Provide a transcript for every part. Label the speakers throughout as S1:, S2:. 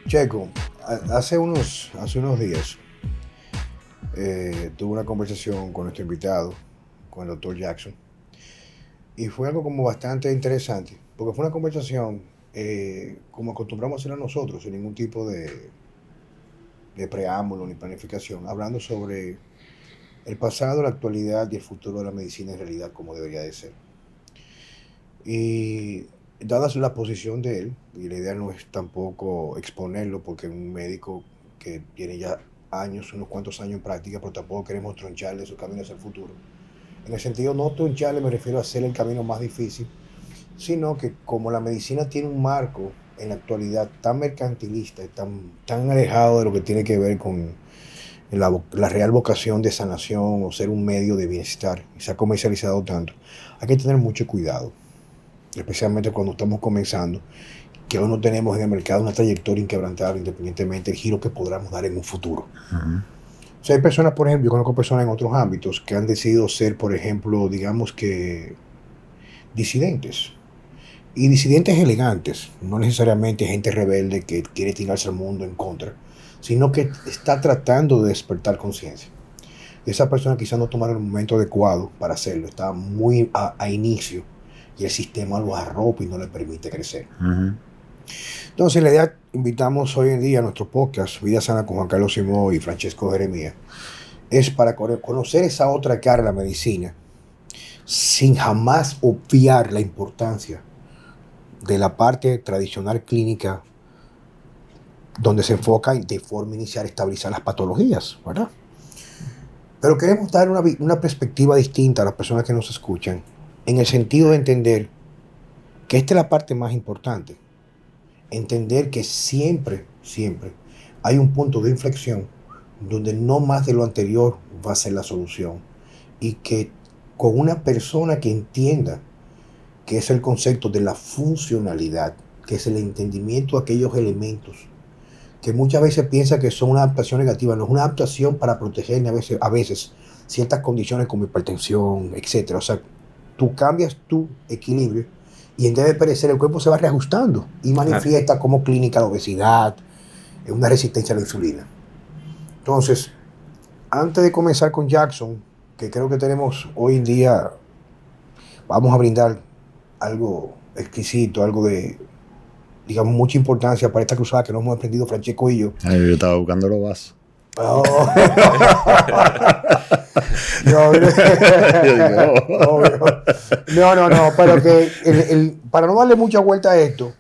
S1: Checo, hace unos días tuve una conversación con nuestro invitado, con el doctor Jackson, y fue algo como bastante interesante, porque fue una conversación como acostumbramos a hacerla nosotros, sin ningún tipo de preámbulo ni planificación, hablando sobre el pasado, la actualidad y el futuro de la medicina en realidad como debería de ser. Y dada la posición de él, y la idea no es tampoco exponerlo, porque es un médico que tiene ya años, unos cuantos años en práctica, pero tampoco queremos troncharle su camino hacia el futuro. En el sentido no troncharle me refiero a hacer el camino más difícil, sino que como la medicina tiene un marco en la actualidad tan mercantilista, tan alejado de lo que tiene que ver con la real vocación de sanación o ser un medio de bienestar, y se ha comercializado tanto, hay que tener mucho cuidado, especialmente cuando estamos comenzando, que aún no tenemos en el mercado una trayectoria inquebrantable, independientemente del giro que podamos dar en un futuro. O sea, hay personas, por ejemplo, yo conozco personas en otros ámbitos que han decidido ser, por ejemplo, digamos que disidentes. Y disidentes elegantes, no necesariamente gente rebelde que quiere tirarse al mundo en contra, sino que está tratando de despertar conciencia. Esa persona quizás no tomaron el momento adecuado para hacerlo, está muy a inicio y el sistema lo arropa y no le permite crecer. Entonces, la idea, invitamos hoy en día a nuestro podcast, Vida Sana con Juan Carlos Simón y Francesco Jeremías, es para conocer esa otra cara de la medicina, sin jamás obviar la importancia de la parte tradicional clínica, donde se enfoca de forma inicial a estabilizar las patologías, ¿verdad? Pero queremos dar una perspectiva distinta a las personas que nos escuchan, en el sentido de entender que esta es la parte más importante. Entender que siempre hay un punto de inflexión donde no más de lo anterior va a ser la solución. Y que con una persona que entienda que es el concepto de la funcionalidad, que es el entendimiento de aquellos elementos que muchas veces piensa que son una adaptación negativa, no es una adaptación para proteger a veces ciertas condiciones como hipertensión, etcétera. O sea, tú cambias tu equilibrio y en vez de perecer el cuerpo se va reajustando y manifiesta como clínica de obesidad, una resistencia a la insulina. Entonces, antes de comenzar con Jackson, que creo que tenemos hoy en día, vamos a brindar algo exquisito, algo de, digamos, mucha importancia para esta cruzada que nos hemos emprendido Francesco y yo.
S2: Ay, yo estaba buscando los vasos.
S1: Oh. No, pero que para no darle mucha vuelta a esto,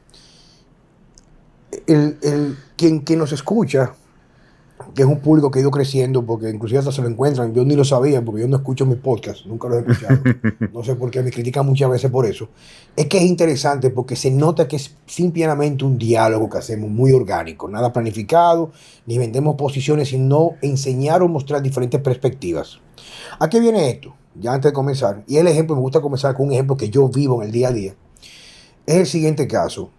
S1: quien nos escucha, que es un público que ha ido creciendo, porque inclusive hasta se lo encuentran, yo ni lo sabía, porque yo no escucho mis podcasts, nunca los he escuchado, no sé por qué me critican muchas veces por eso, es que es interesante porque se nota que es simplemente un diálogo que hacemos muy orgánico, nada planificado, ni vendemos posiciones, sino enseñar o mostrar diferentes perspectivas. ¿A qué viene esto? Ya antes de comenzar, y el ejemplo, me gusta comenzar con un ejemplo que yo vivo en el día a día, es el siguiente caso.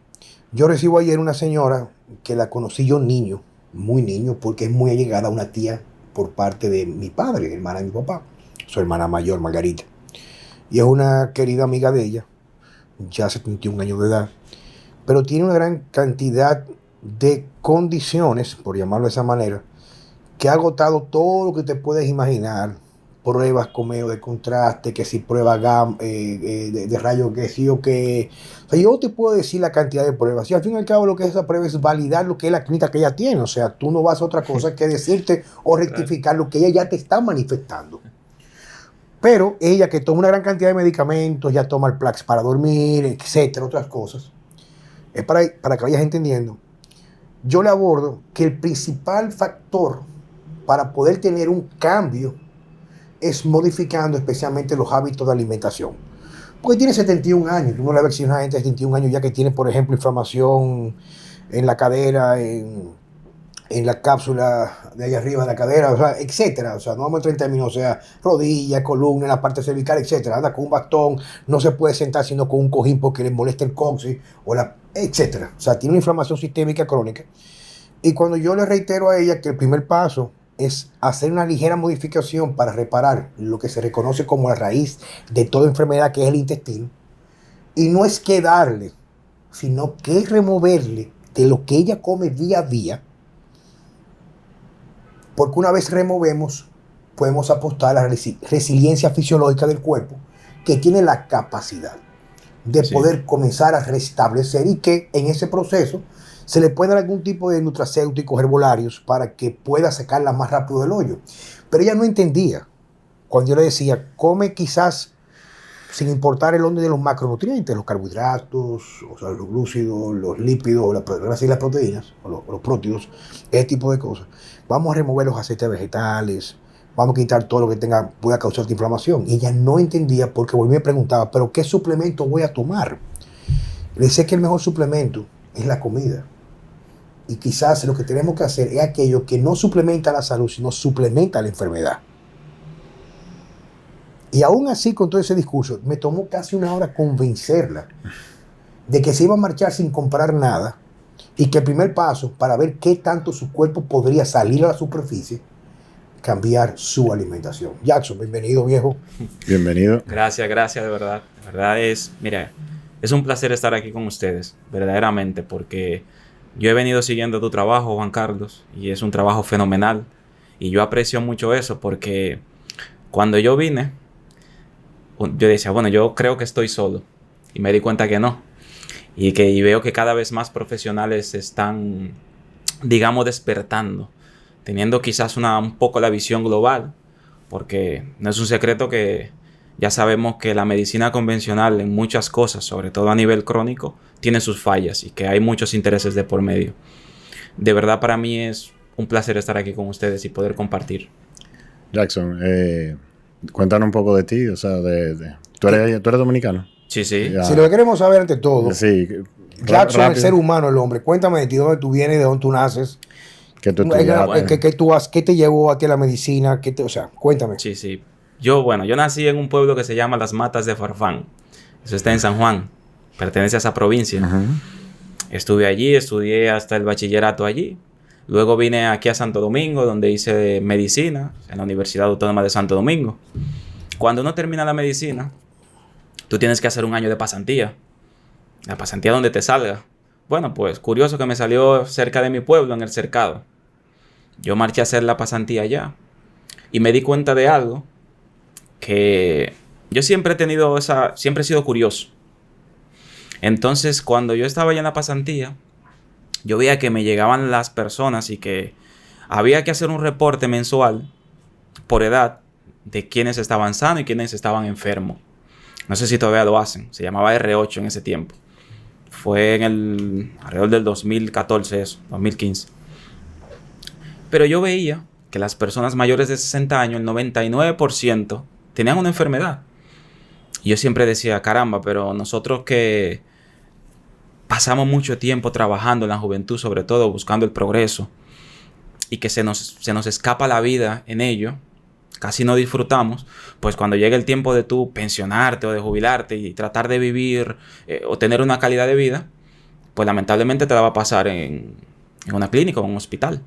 S1: Yo recibo ayer una señora que la conocí yo niño, muy niño, porque es muy allegada a una tía por parte de mi padre, hermana de mi papá, su hermana mayor, Margarita. Y es una querida amiga de ella, ya 71 años de edad, pero tiene una gran cantidad de condiciones, por llamarlo de esa manera, que ha agotado todo lo que te puedes imaginar. Pruebas como de contraste, que si prueba de rayos que sí o que... O sea, yo te puedo decir la cantidad de pruebas. Y al fin y al cabo lo que es esa prueba es validar lo que es la clínica que ella tiene. O sea, tú no vas a otra cosa que decirte o rectificar lo que ella ya te está manifestando. Pero ella que toma una gran cantidad de medicamentos, ya toma el Plax para dormir, etcétera, otras cosas. Es para que vayas entendiendo. Yo le abordo que el principal factor para poder tener un cambio es modificando especialmente los hábitos de alimentación. Porque tiene 71 años, tú no le ves a una gente de 71 años ya que tiene, por ejemplo, inflamación en la cadera, en la cápsula de allá arriba de la cadera, o sea, etcétera. O sea, no vamos a 30 minutos, o sea, rodilla, columna, en la parte cervical, etcétera. Anda con un bastón, no se puede sentar sino con un cojín porque le molesta el coxis, etcétera. O sea, tiene una inflamación sistémica crónica. Y cuando yo le reitero a ella que el primer paso es hacer una ligera modificación para reparar lo que se reconoce como la raíz de toda enfermedad, que es el intestino, y no es que darle, sino que removerle de lo que ella come día a día, porque una vez removemos, podemos apostar a la resiliencia fisiológica del cuerpo, que tiene la capacidad de poder comenzar a restablecer, y que en ese proceso se le puede dar algún tipo de nutracéuticos herbolarios para que pueda sacarla más rápido del hoyo. Pero ella no entendía cuando yo le decía, come quizás sin importar el orden de los macronutrientes, los carbohidratos, o sea, los glúcidos, los lípidos, las grasas y las proteínas, o los prótidos, ese tipo de cosas. Vamos a remover los aceites vegetales, vamos a quitar todo lo que pueda causarte inflamación. Y ella no entendía, porque volví y me preguntaba, ¿pero qué suplemento voy a tomar? Le decía que el mejor suplemento es la comida. Y quizás lo que tenemos que hacer es aquello que no suplementa la salud, sino suplementa la enfermedad. Y aún así, con todo ese discurso, me tomó casi una hora convencerla de que se iba a marchar sin comprar nada, y que el primer paso para ver qué tanto su cuerpo podría salir a la superficie, cambiar su alimentación. Jackson, bienvenido, viejo.
S2: Bienvenido.
S3: Gracias, de verdad. De verdad mira, es un placer estar aquí con ustedes, verdaderamente, porque yo he venido siguiendo tu trabajo, Juan Carlos, y es un trabajo fenomenal. Y yo aprecio mucho eso, porque cuando yo vine, yo decía, bueno, yo creo que estoy solo. Y me di cuenta que no. Y veo que cada vez más profesionales están, digamos, despertando, teniendo quizás un poco la visión global, porque no es un secreto que ya sabemos que la medicina convencional en muchas cosas, sobre todo a nivel crónico, tiene sus fallas y que hay muchos intereses de por medio. De verdad, para mí es un placer estar aquí con ustedes y poder compartir.
S2: Jackson, cuéntanos un poco de ti, o sea, ¿tú eres dominicano?
S3: Sí, sí.
S1: Si lo que queremos saber ante todo,
S2: sí,
S1: Jackson,
S2: rápido.
S1: el ser humano, el hombre, cuéntame de ti, dónde tú vienes, de dónde tú naces,
S2: ¿Qué tú estudiaste?
S1: ¿Qué te llevó a ti a la medicina? O sea, cuéntame.
S3: Sí, sí. Yo nací en un pueblo que se llama Las Matas de Farfán. Eso está en San Juan. Pertenece a esa provincia. Estuve allí, estudié hasta el bachillerato allí. Luego vine aquí a Santo Domingo, donde hice medicina en la Universidad Autónoma de Santo Domingo. Cuando uno termina la medicina, tú tienes que hacer un año de pasantía. La pasantía donde te salga. Bueno, pues curioso que me salió cerca de mi pueblo, en el Cercado. Yo marché a hacer la pasantía allá. Y me di cuenta de algo, que yo siempre he sido curioso. Entonces, cuando yo estaba allá en la pasantía, yo veía que me llegaban las personas y que había que hacer un reporte mensual por edad de quiénes estaban sanos y quiénes estaban enfermos. No sé si todavía lo hacen. Se llamaba R8 en ese tiempo. Fue alrededor del 2014 eso, 2015. Pero yo veía que las personas mayores de 60 años, el 99%, tenían una enfermedad. Y yo siempre decía, caramba, pero nosotros que pasamos mucho tiempo trabajando en la juventud, sobre todo buscando el progreso, y que se nos escapa la vida en ello, casi no disfrutamos, pues cuando llegue el tiempo de tú pensionarte o de jubilarte y tratar de vivir o tener una calidad de vida, pues lamentablemente te la va a pasar en una clínica o en un hospital.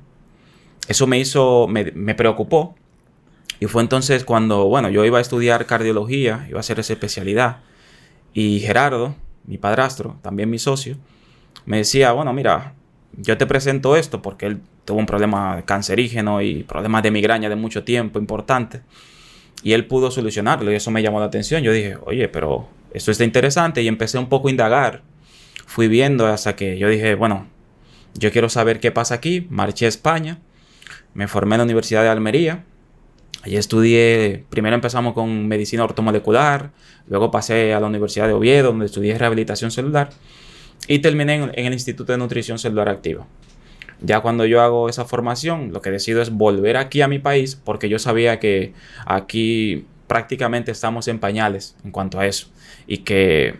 S3: Eso me preocupó, y fue entonces cuando, bueno, yo iba a estudiar cardiología, iba a hacer esa especialidad, y Gerardo, mi padrastro, también mi socio, me decía, bueno, mira, yo te presento esto porque él tuvo un problema cancerígeno y problemas de migraña de mucho tiempo importante, y él pudo solucionarlo, y eso me llamó la atención. Yo dije, oye, pero esto está interesante, y empecé un poco a indagar. Fui viendo hasta que yo dije, bueno, yo quiero saber qué pasa aquí. Marché a España, me formé en la Universidad de Almería. Allí estudié, primero empezamos con medicina ortomolecular, luego pasé a la Universidad de Oviedo, donde estudié rehabilitación celular, y terminé en el Instituto de Nutrición Celular Activa. Ya cuando yo hago esa formación, lo que decido es volver aquí a mi país, porque yo sabía que aquí prácticamente estamos en pañales en cuanto a eso, y que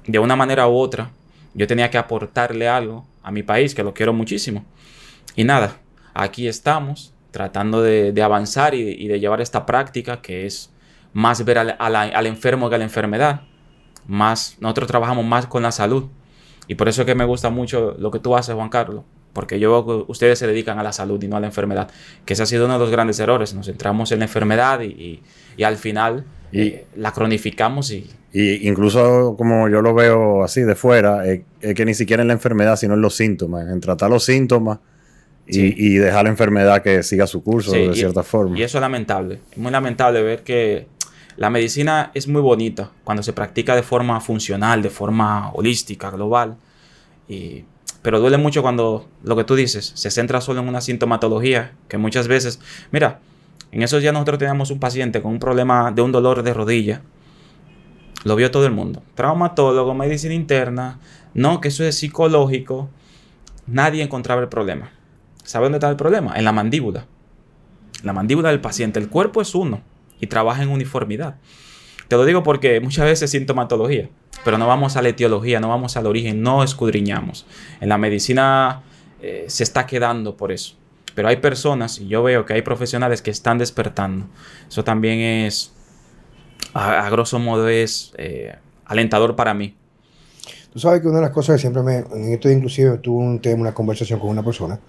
S3: de una manera u otra yo tenía que aportarle algo a mi país, que lo quiero muchísimo. Y nada, aquí estamos tratando de avanzar y de llevar esta práctica, que es más ver al enfermo que a la enfermedad. Nosotros trabajamos más con la salud. Y por eso es que me gusta mucho lo que tú haces, Juan Carlos, porque yo veo que ustedes se dedican a la salud y no a la enfermedad, que ese ha sido uno de los grandes errores. Nos centramos en la enfermedad y al final la cronificamos y...
S2: Y incluso como yo lo veo así de fuera, es que ni siquiera en la enfermedad, sino en los síntomas, en tratar los síntomas y dejar la enfermedad que siga su curso de cierta forma.
S3: Y eso es lamentable. Es muy lamentable ver que la medicina es muy bonita cuando se practica de forma funcional, de forma holística, global. Pero duele mucho cuando lo que tú dices se centra solo en una sintomatología, que muchas veces... Mira, en esos días nosotros teníamos un paciente con un problema de un dolor de rodilla. Lo vio todo el mundo. Traumatólogo, medicina interna. No, que eso es psicológico. Nadie encontraba el problema. ¿Sabe dónde está el problema? En la mandíbula. La mandíbula del paciente. El cuerpo es uno y trabaja en uniformidad. Te lo digo porque muchas veces es sintomatología, pero no vamos a la etiología, no vamos al origen, no escudriñamos. En la medicina se está quedando por eso. Pero hay personas, y yo veo que hay profesionales que están despertando. Eso también es, a grosso modo, es alentador para mí.
S1: Tú sabes que una de las cosas que siempre en esto inclusive tuve una conversación con una persona,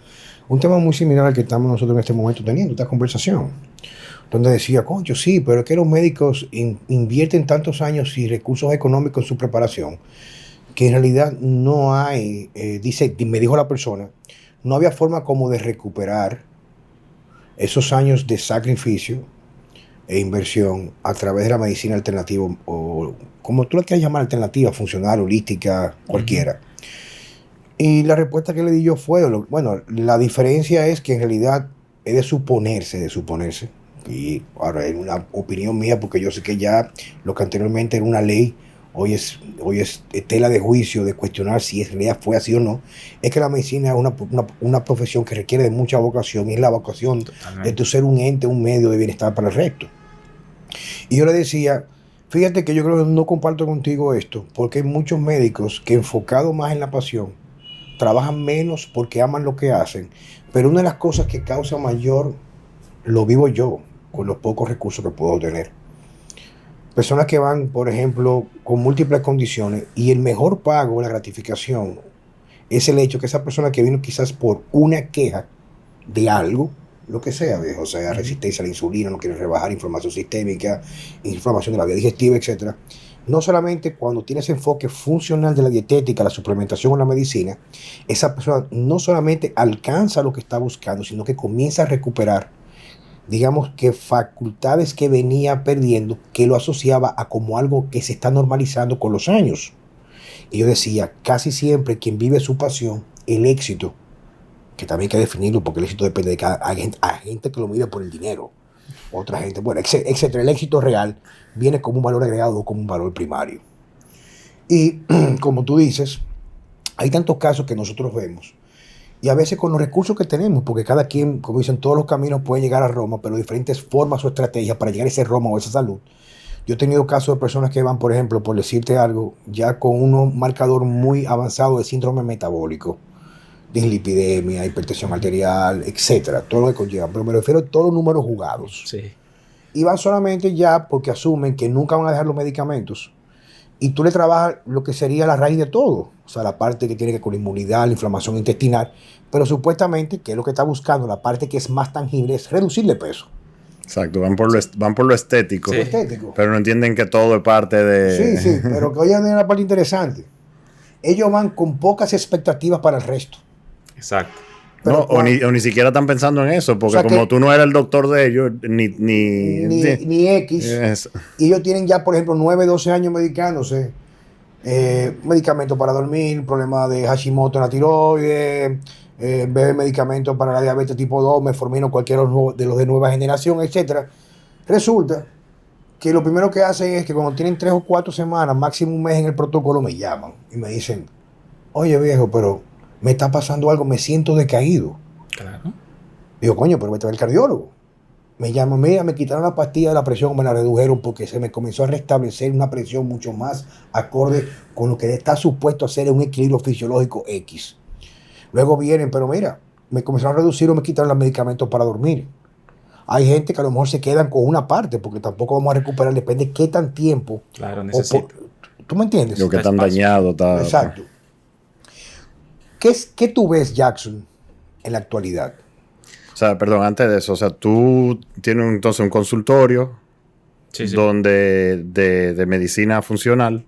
S1: un tema muy similar al que estamos nosotros en este momento teniendo, esta conversación, donde decía, concho, sí, pero es que los médicos invierten tantos años y recursos económicos en su preparación, que en realidad no hay, me dijo la persona, no había forma como de recuperar esos años de sacrificio e inversión a través de la medicina alternativa, o como tú la quieras llamar, alternativa, funcional, holística, cualquiera. Y la respuesta que le di yo fue, bueno, la diferencia es que en realidad es de suponerse, y ahora es una opinión mía, porque yo sé que ya lo que anteriormente era una ley, hoy es tela de juicio de cuestionar si en realidad fue así o no, es que la medicina es una profesión que requiere de mucha vocación, y es la vocación de tu ser un ente, un medio de bienestar para el resto. Y yo le decía, fíjate que yo creo que no comparto contigo esto, porque hay muchos médicos que enfocados más en la pasión, trabajan menos porque aman lo que hacen, pero una de las cosas que causa mayor, lo vivo yo, con los pocos recursos que puedo tener. Personas que van, por ejemplo, con múltiples condiciones, y el mejor pago, la gratificación, es el hecho que esa persona que vino quizás por una queja de algo, lo que sea, o sea, resistencia a la insulina, no quiere rebajar, inflamación sistémica, inflamación de la vía digestiva, etc. No solamente cuando tiene ese enfoque funcional de la dietética, la suplementación o la medicina, esa persona no solamente alcanza lo que está buscando, sino que comienza a recuperar, digamos, que facultades que venía perdiendo, que lo asociaba a como algo que se está normalizando con los años. Y yo decía, casi siempre quien vive su pasión, el éxito, que también hay que definirlo, porque el éxito depende de cada gente. Hay gente que lo mide por el dinero, otra gente, bueno, etcétera. El éxito real viene como un valor agregado o como un valor primario. Y como tú dices, hay tantos casos que nosotros vemos, y a veces con los recursos que tenemos, porque cada quien, como dicen, todos los caminos pueden llegar a Roma, pero diferentes formas o estrategias para llegar a ese Roma o a esa salud. Yo he tenido casos de personas que van, por ejemplo, por decirte algo, ya con un marcador muy avanzado de síndrome metabólico, dislipidemia, hipertensión arterial, etcétera, todo lo que conlleva. Pero me refiero a todos los números jugados.
S3: Sí.
S1: Y van solamente ya porque asumen que nunca van a dejar los medicamentos. Y tú le trabajas lo que sería la raíz de todo. O sea, la parte que tiene que ver con la inmunidad, la inflamación intestinal. Pero supuestamente, que es lo que está buscando, la parte que es más tangible, es reducirle peso.
S2: Exacto, van por lo estético.
S3: Sí.
S2: Pero no entienden que todo es parte de...
S1: Sí, pero que oigan la parte interesante. Ellos van con pocas expectativas para el resto.
S3: Exacto.
S2: No, o ni siquiera están pensando en eso, porque, o sea, como tú no eres el doctor de ellos,
S1: ni X, y ellos tienen ya, por ejemplo, 9, 12 años medicándose, medicamentos para dormir, problemas de Hashimoto en la tiroides, beben medicamentos para la diabetes tipo 2, metformina, cualquiera de los de nueva generación, etc. Resulta que lo primero que hacen es que cuando tienen 3 o 4 semanas, máximo un mes en el protocolo, me llaman y me dicen, oye viejo, pero me está pasando algo, me siento decaído.
S3: Claro.
S1: Digo, coño, pero vete al cardiólogo. Me llaman, mira, me quitaron la pastilla de la presión, me la redujeron porque se me comenzó a restablecer una presión mucho más acorde con lo que está supuesto a ser un equilibrio fisiológico X. Luego vienen, pero mira, me comenzaron a reducir o me quitaron los medicamentos para dormir. Hay gente que a lo mejor se quedan con una parte porque tampoco vamos a recuperar, depende de qué tan tiempo.
S3: Claro, necesito.
S1: ¿Tú me entiendes?
S2: Lo que tan dañado está.
S1: Exacto. ¿Qué tú ves, Jackson, en la actualidad?
S2: O sea, perdón, antes de eso, o sea, tú tienes entonces un consultorio donde de medicina funcional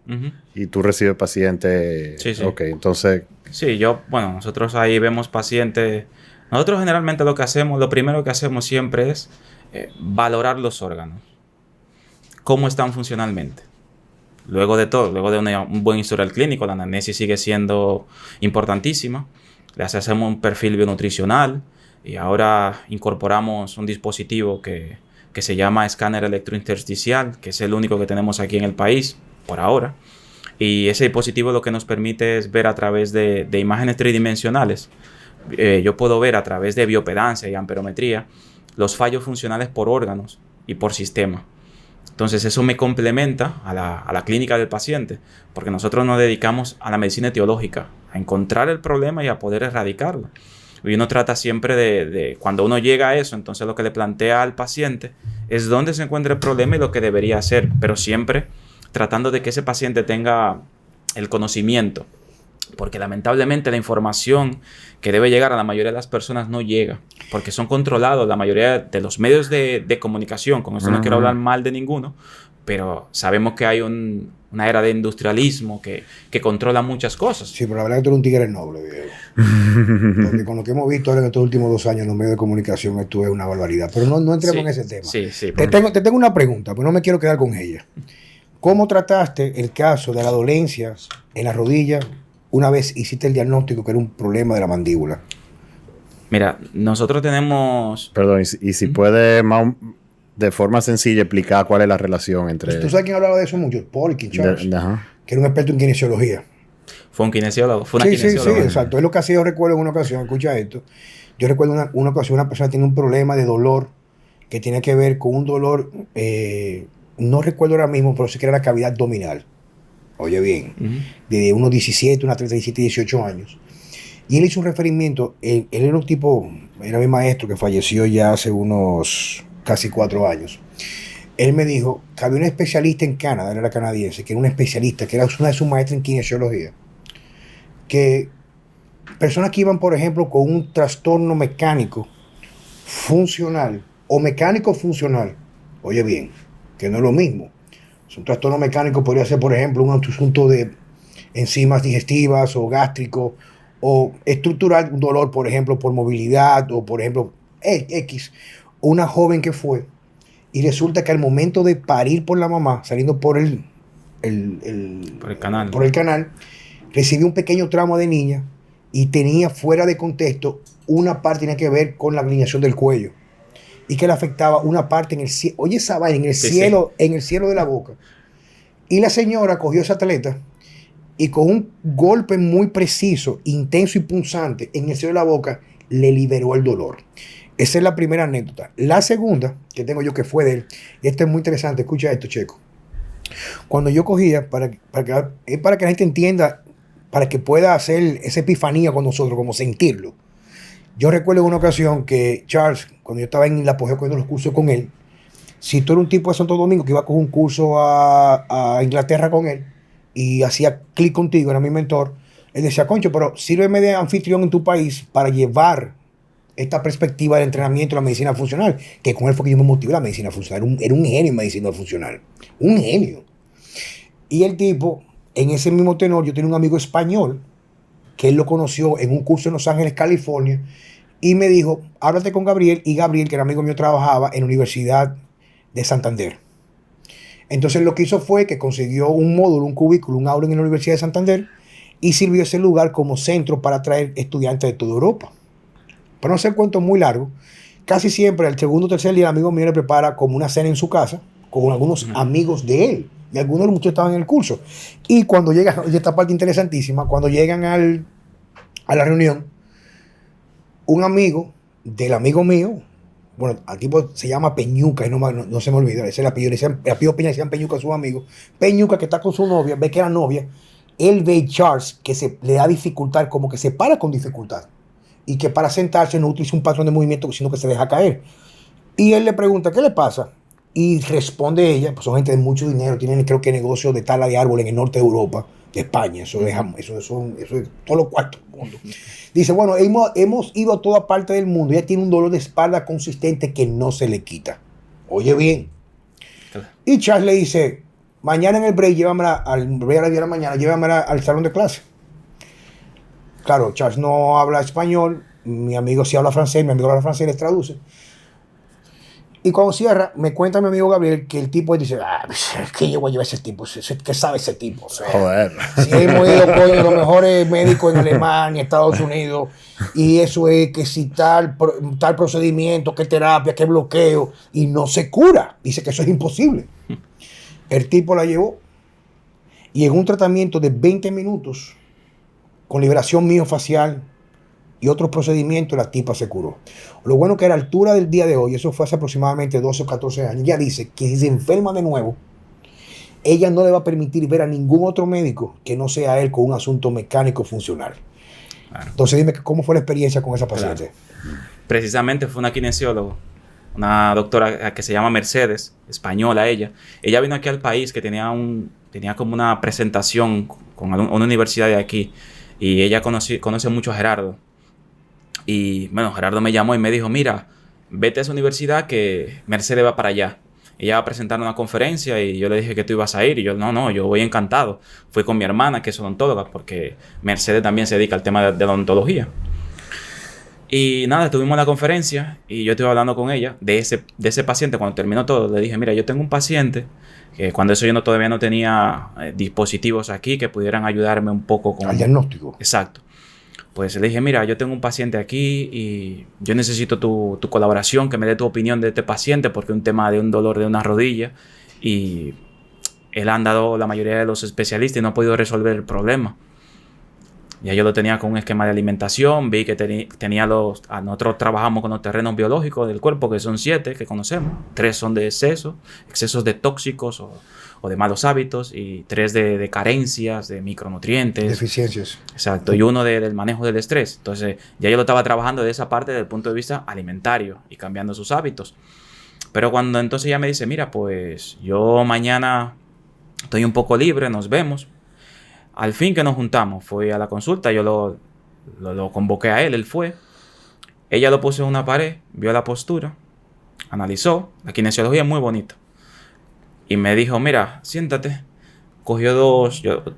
S2: y tú recibes pacientes.
S3: Sí.
S2: Ok, entonces.
S3: Sí, nosotros ahí vemos pacientes. Nosotros generalmente lo primero que hacemos siempre es valorar los órganos. Cómo están funcionalmente. Luego de un buen historial clínico, la anamnesis sigue siendo importantísima. Le hacemos un perfil bionutricional y ahora incorporamos un dispositivo que se llama escáner electrointersticial, que es el único que tenemos aquí en el país por ahora. Y ese dispositivo lo que nos permite es ver a través de imágenes tridimensionales. Yo puedo ver a través de bioimpedancia y amperometría los fallos funcionales por órganos y por sistema. Entonces eso me complementa a la clínica del paciente, porque nosotros nos dedicamos a la medicina etiológica, a encontrar el problema y a poder erradicarlo. Y uno trata siempre de cuando uno llega a eso, entonces lo que le plantea al paciente es dónde se encuentra el problema y lo que debería hacer, pero siempre tratando de que ese paciente tenga el conocimiento, porque lamentablemente la información que debe llegar a la mayoría de las personas no llega, porque son controlados la mayoría de los medios de comunicación. Con esto no quiero hablar mal de ninguno, pero sabemos que hay una era de industrialismo que controla muchas cosas.
S1: Sí, pero la verdad es que tú eres un tigre noble, viejo. Porque con lo que hemos visto ahora en estos últimos 2 años en los medios de comunicación, esto es una barbaridad. Pero no entremos en ese tema.
S3: Sí.
S1: Te tengo una pregunta, pero no me quiero quedar con ella. ¿Cómo trataste el caso de la dolencia en la rodilla una vez hiciste el diagnóstico que era un problema de la mandíbula?
S3: Mira, nosotros tenemos...
S2: Perdón, y si puede de forma sencilla explicar cuál es la relación entre...
S1: ¿Tú sabes quién hablaba de eso mucho? Paul Charles, que era un experto en kinesiología.
S3: Fue un kinesiólogo,
S1: Sí, exacto. Es lo que hacía, yo recuerdo en una ocasión, escucha esto. Yo recuerdo una ocasión, una persona tenía un problema de dolor que tenía que ver con un dolor, no recuerdo ahora mismo, pero sí que era la cavidad abdominal. Oye bien, de unos 17, unos 37, 18 años. Y él hizo un referimiento, él era un tipo, era mi maestro que falleció ya hace unos casi 4 años. Él me dijo que había un especialista en Canadá, él era canadiense, que era un especialista, que era una de sus maestras en kinesiología, que personas que iban, por ejemplo, con un trastorno mecánico funcional o mecánico funcional, oye bien, que no es lo mismo. Un trastorno mecánico podría ser, por ejemplo, un asunto de enzimas digestivas o gástrico, o estructural, un dolor, por ejemplo, por movilidad, o por ejemplo, X. Una joven que fue, y resulta que al momento de parir por la mamá, saliendo por el canal, recibió un pequeño trauma de niña y tenía fuera de contexto una parte que tenía que ver con la alineación del cuello y que le afectaba una parte en el cielo. Oye, esa vaina en el cielo, en el cielo de la boca. Y la señora cogió a esa atleta y con un golpe muy preciso, intenso y punzante en el cielo de la boca, le liberó el dolor. Esa es la primera anécdota. La segunda que tengo yo, que fue de él, y esta es muy interesante, escucha esto, Checo. Cuando yo cogía, para que la gente entienda, para que pueda hacer esa epifanía con nosotros, como sentirlo. Yo recuerdo en una ocasión que Charles, cuando yo estaba en el apogeo cogiendo los cursos con él, si tú eres un tipo de Santo Domingo que iba a coger un curso a Inglaterra con él y hacía clic contigo, era mi mentor, él decía, concho, pero sírveme de anfitrión en tu país para llevar esta perspectiva del entrenamiento de la medicina funcional, que con él fue que yo me motivé a la medicina funcional. Era un genio en medicina funcional. Un genio. Y el tipo, en ese mismo tenor, yo tenía un amigo español que él lo conoció en un curso en Los Ángeles, California, y me dijo, háblate con Gabriel. Y Gabriel, que era amigo mío, trabajaba en la Universidad de Santander. Entonces lo que hizo fue que consiguió un módulo, un cubículo, un aula en la Universidad de Santander y sirvió ese lugar como centro para atraer estudiantes de toda Europa. Para no hacer cuento muy largo, casi siempre el segundo o tercer día el amigo mío le prepara como una cena en su casa con algunos amigos de él. Y algunos de los muchachos estaban en el curso. Y cuando llegan, y esta parte interesantísima, cuando llegan a la reunión, un amigo del amigo mío, bueno, al tipo se llama Peñuca, y no se me olvida, ese es el apellido, el apellido Peña, decían Peñuca a sus amigos. Peñuca, que está con su novia, ve que era novia, él ve Charles, que le da dificultad, como que se para con dificultad. Y que para sentarse no utiliza un patrón de movimiento, sino que se deja caer. Y él le pregunta, ¿qué le pasa? Y responde ella, pues son gente de mucho dinero, tienen creo que negocios de tala de árbol en el norte de Europa, de España, eso es todos los cuartos del mundo. Dice, bueno, hemos ido a toda parte del mundo, ella tiene un dolor de espalda consistente que no se le quita. Oye bien, Y Charles le dice, mañana en el break, llévamela al salón de clase. Claro, Charles no habla español, mi amigo sí habla francés, mi amigo habla francés, les traduce. Y cuando cierra, me cuenta mi amigo Gabriel que el tipo dice, ¿qué yo voy a llevar ese tipo? ¿Qué sabe ese tipo? O sea,
S2: joder.
S1: Si hemos ido, coño, los mejores médicos en Alemania, Estados Unidos, y eso es que si tal procedimiento, qué terapia, qué bloqueo, y no se cura. Dice que eso es imposible. El tipo la llevó, y en un tratamiento de 20 minutos, con liberación miofacial y otros procedimientos, la tipa se curó. Lo bueno que a la altura del día de hoy, eso fue hace aproximadamente 12 o 14 años, ella dice que si se enferma de nuevo, ella no le va a permitir ver a ningún otro médico que no sea él con un asunto mecánico funcional. Claro. Entonces dime cómo fue la experiencia con esa paciente.
S3: Claro. Precisamente fue una kinesióloga, una doctora que se llama Mercedes, española ella. Ella vino aquí al país que tenía como una presentación con una universidad de aquí y ella conoce mucho a Gerardo. Y bueno, Gerardo me llamó y me dijo, mira, vete a esa universidad que Mercedes va para allá. Ella va a presentar una conferencia y yo le dije que tú ibas a ir. Y yo, no, yo voy encantado. Fui con mi hermana, que es odontóloga, porque Mercedes también se dedica al tema de odontología. Y nada, tuvimos la conferencia y yo estuve hablando con ella de ese paciente. Cuando terminó todo, le dije, mira, yo tengo un paciente que cuando eso yo todavía no tenía dispositivos aquí que pudieran ayudarme un poco con...
S1: Al diagnóstico.
S3: Exacto. Pues le dije, mira, yo tengo un paciente aquí y yo necesito tu colaboración, que me dé tu opinión de este paciente porque es un tema de un dolor de una rodilla y él ha andado la mayoría de los especialistas y no ha podido resolver el problema. Ya yo lo tenía con un esquema de alimentación, vi que tenía nosotros trabajamos con los terrenos biológicos del cuerpo, que son 7 que conocemos. 3 son de excesos de tóxicos o de malos hábitos, y 3 de carencias, de micronutrientes.
S1: Deficiencias.
S3: Exacto, y 1 del manejo del estrés. Entonces, ya yo lo estaba trabajando de esa parte desde el punto de vista alimentario y cambiando sus hábitos. Pero cuando entonces ella me dice, mira, pues yo mañana estoy un poco libre, nos vemos. Al fin que nos juntamos, fui a la consulta, yo lo convoqué a él fue. Ella lo puso en una pared, vio la postura, analizó. La kinesiología es muy bonita. Y me dijo, mira, siéntate. Cogió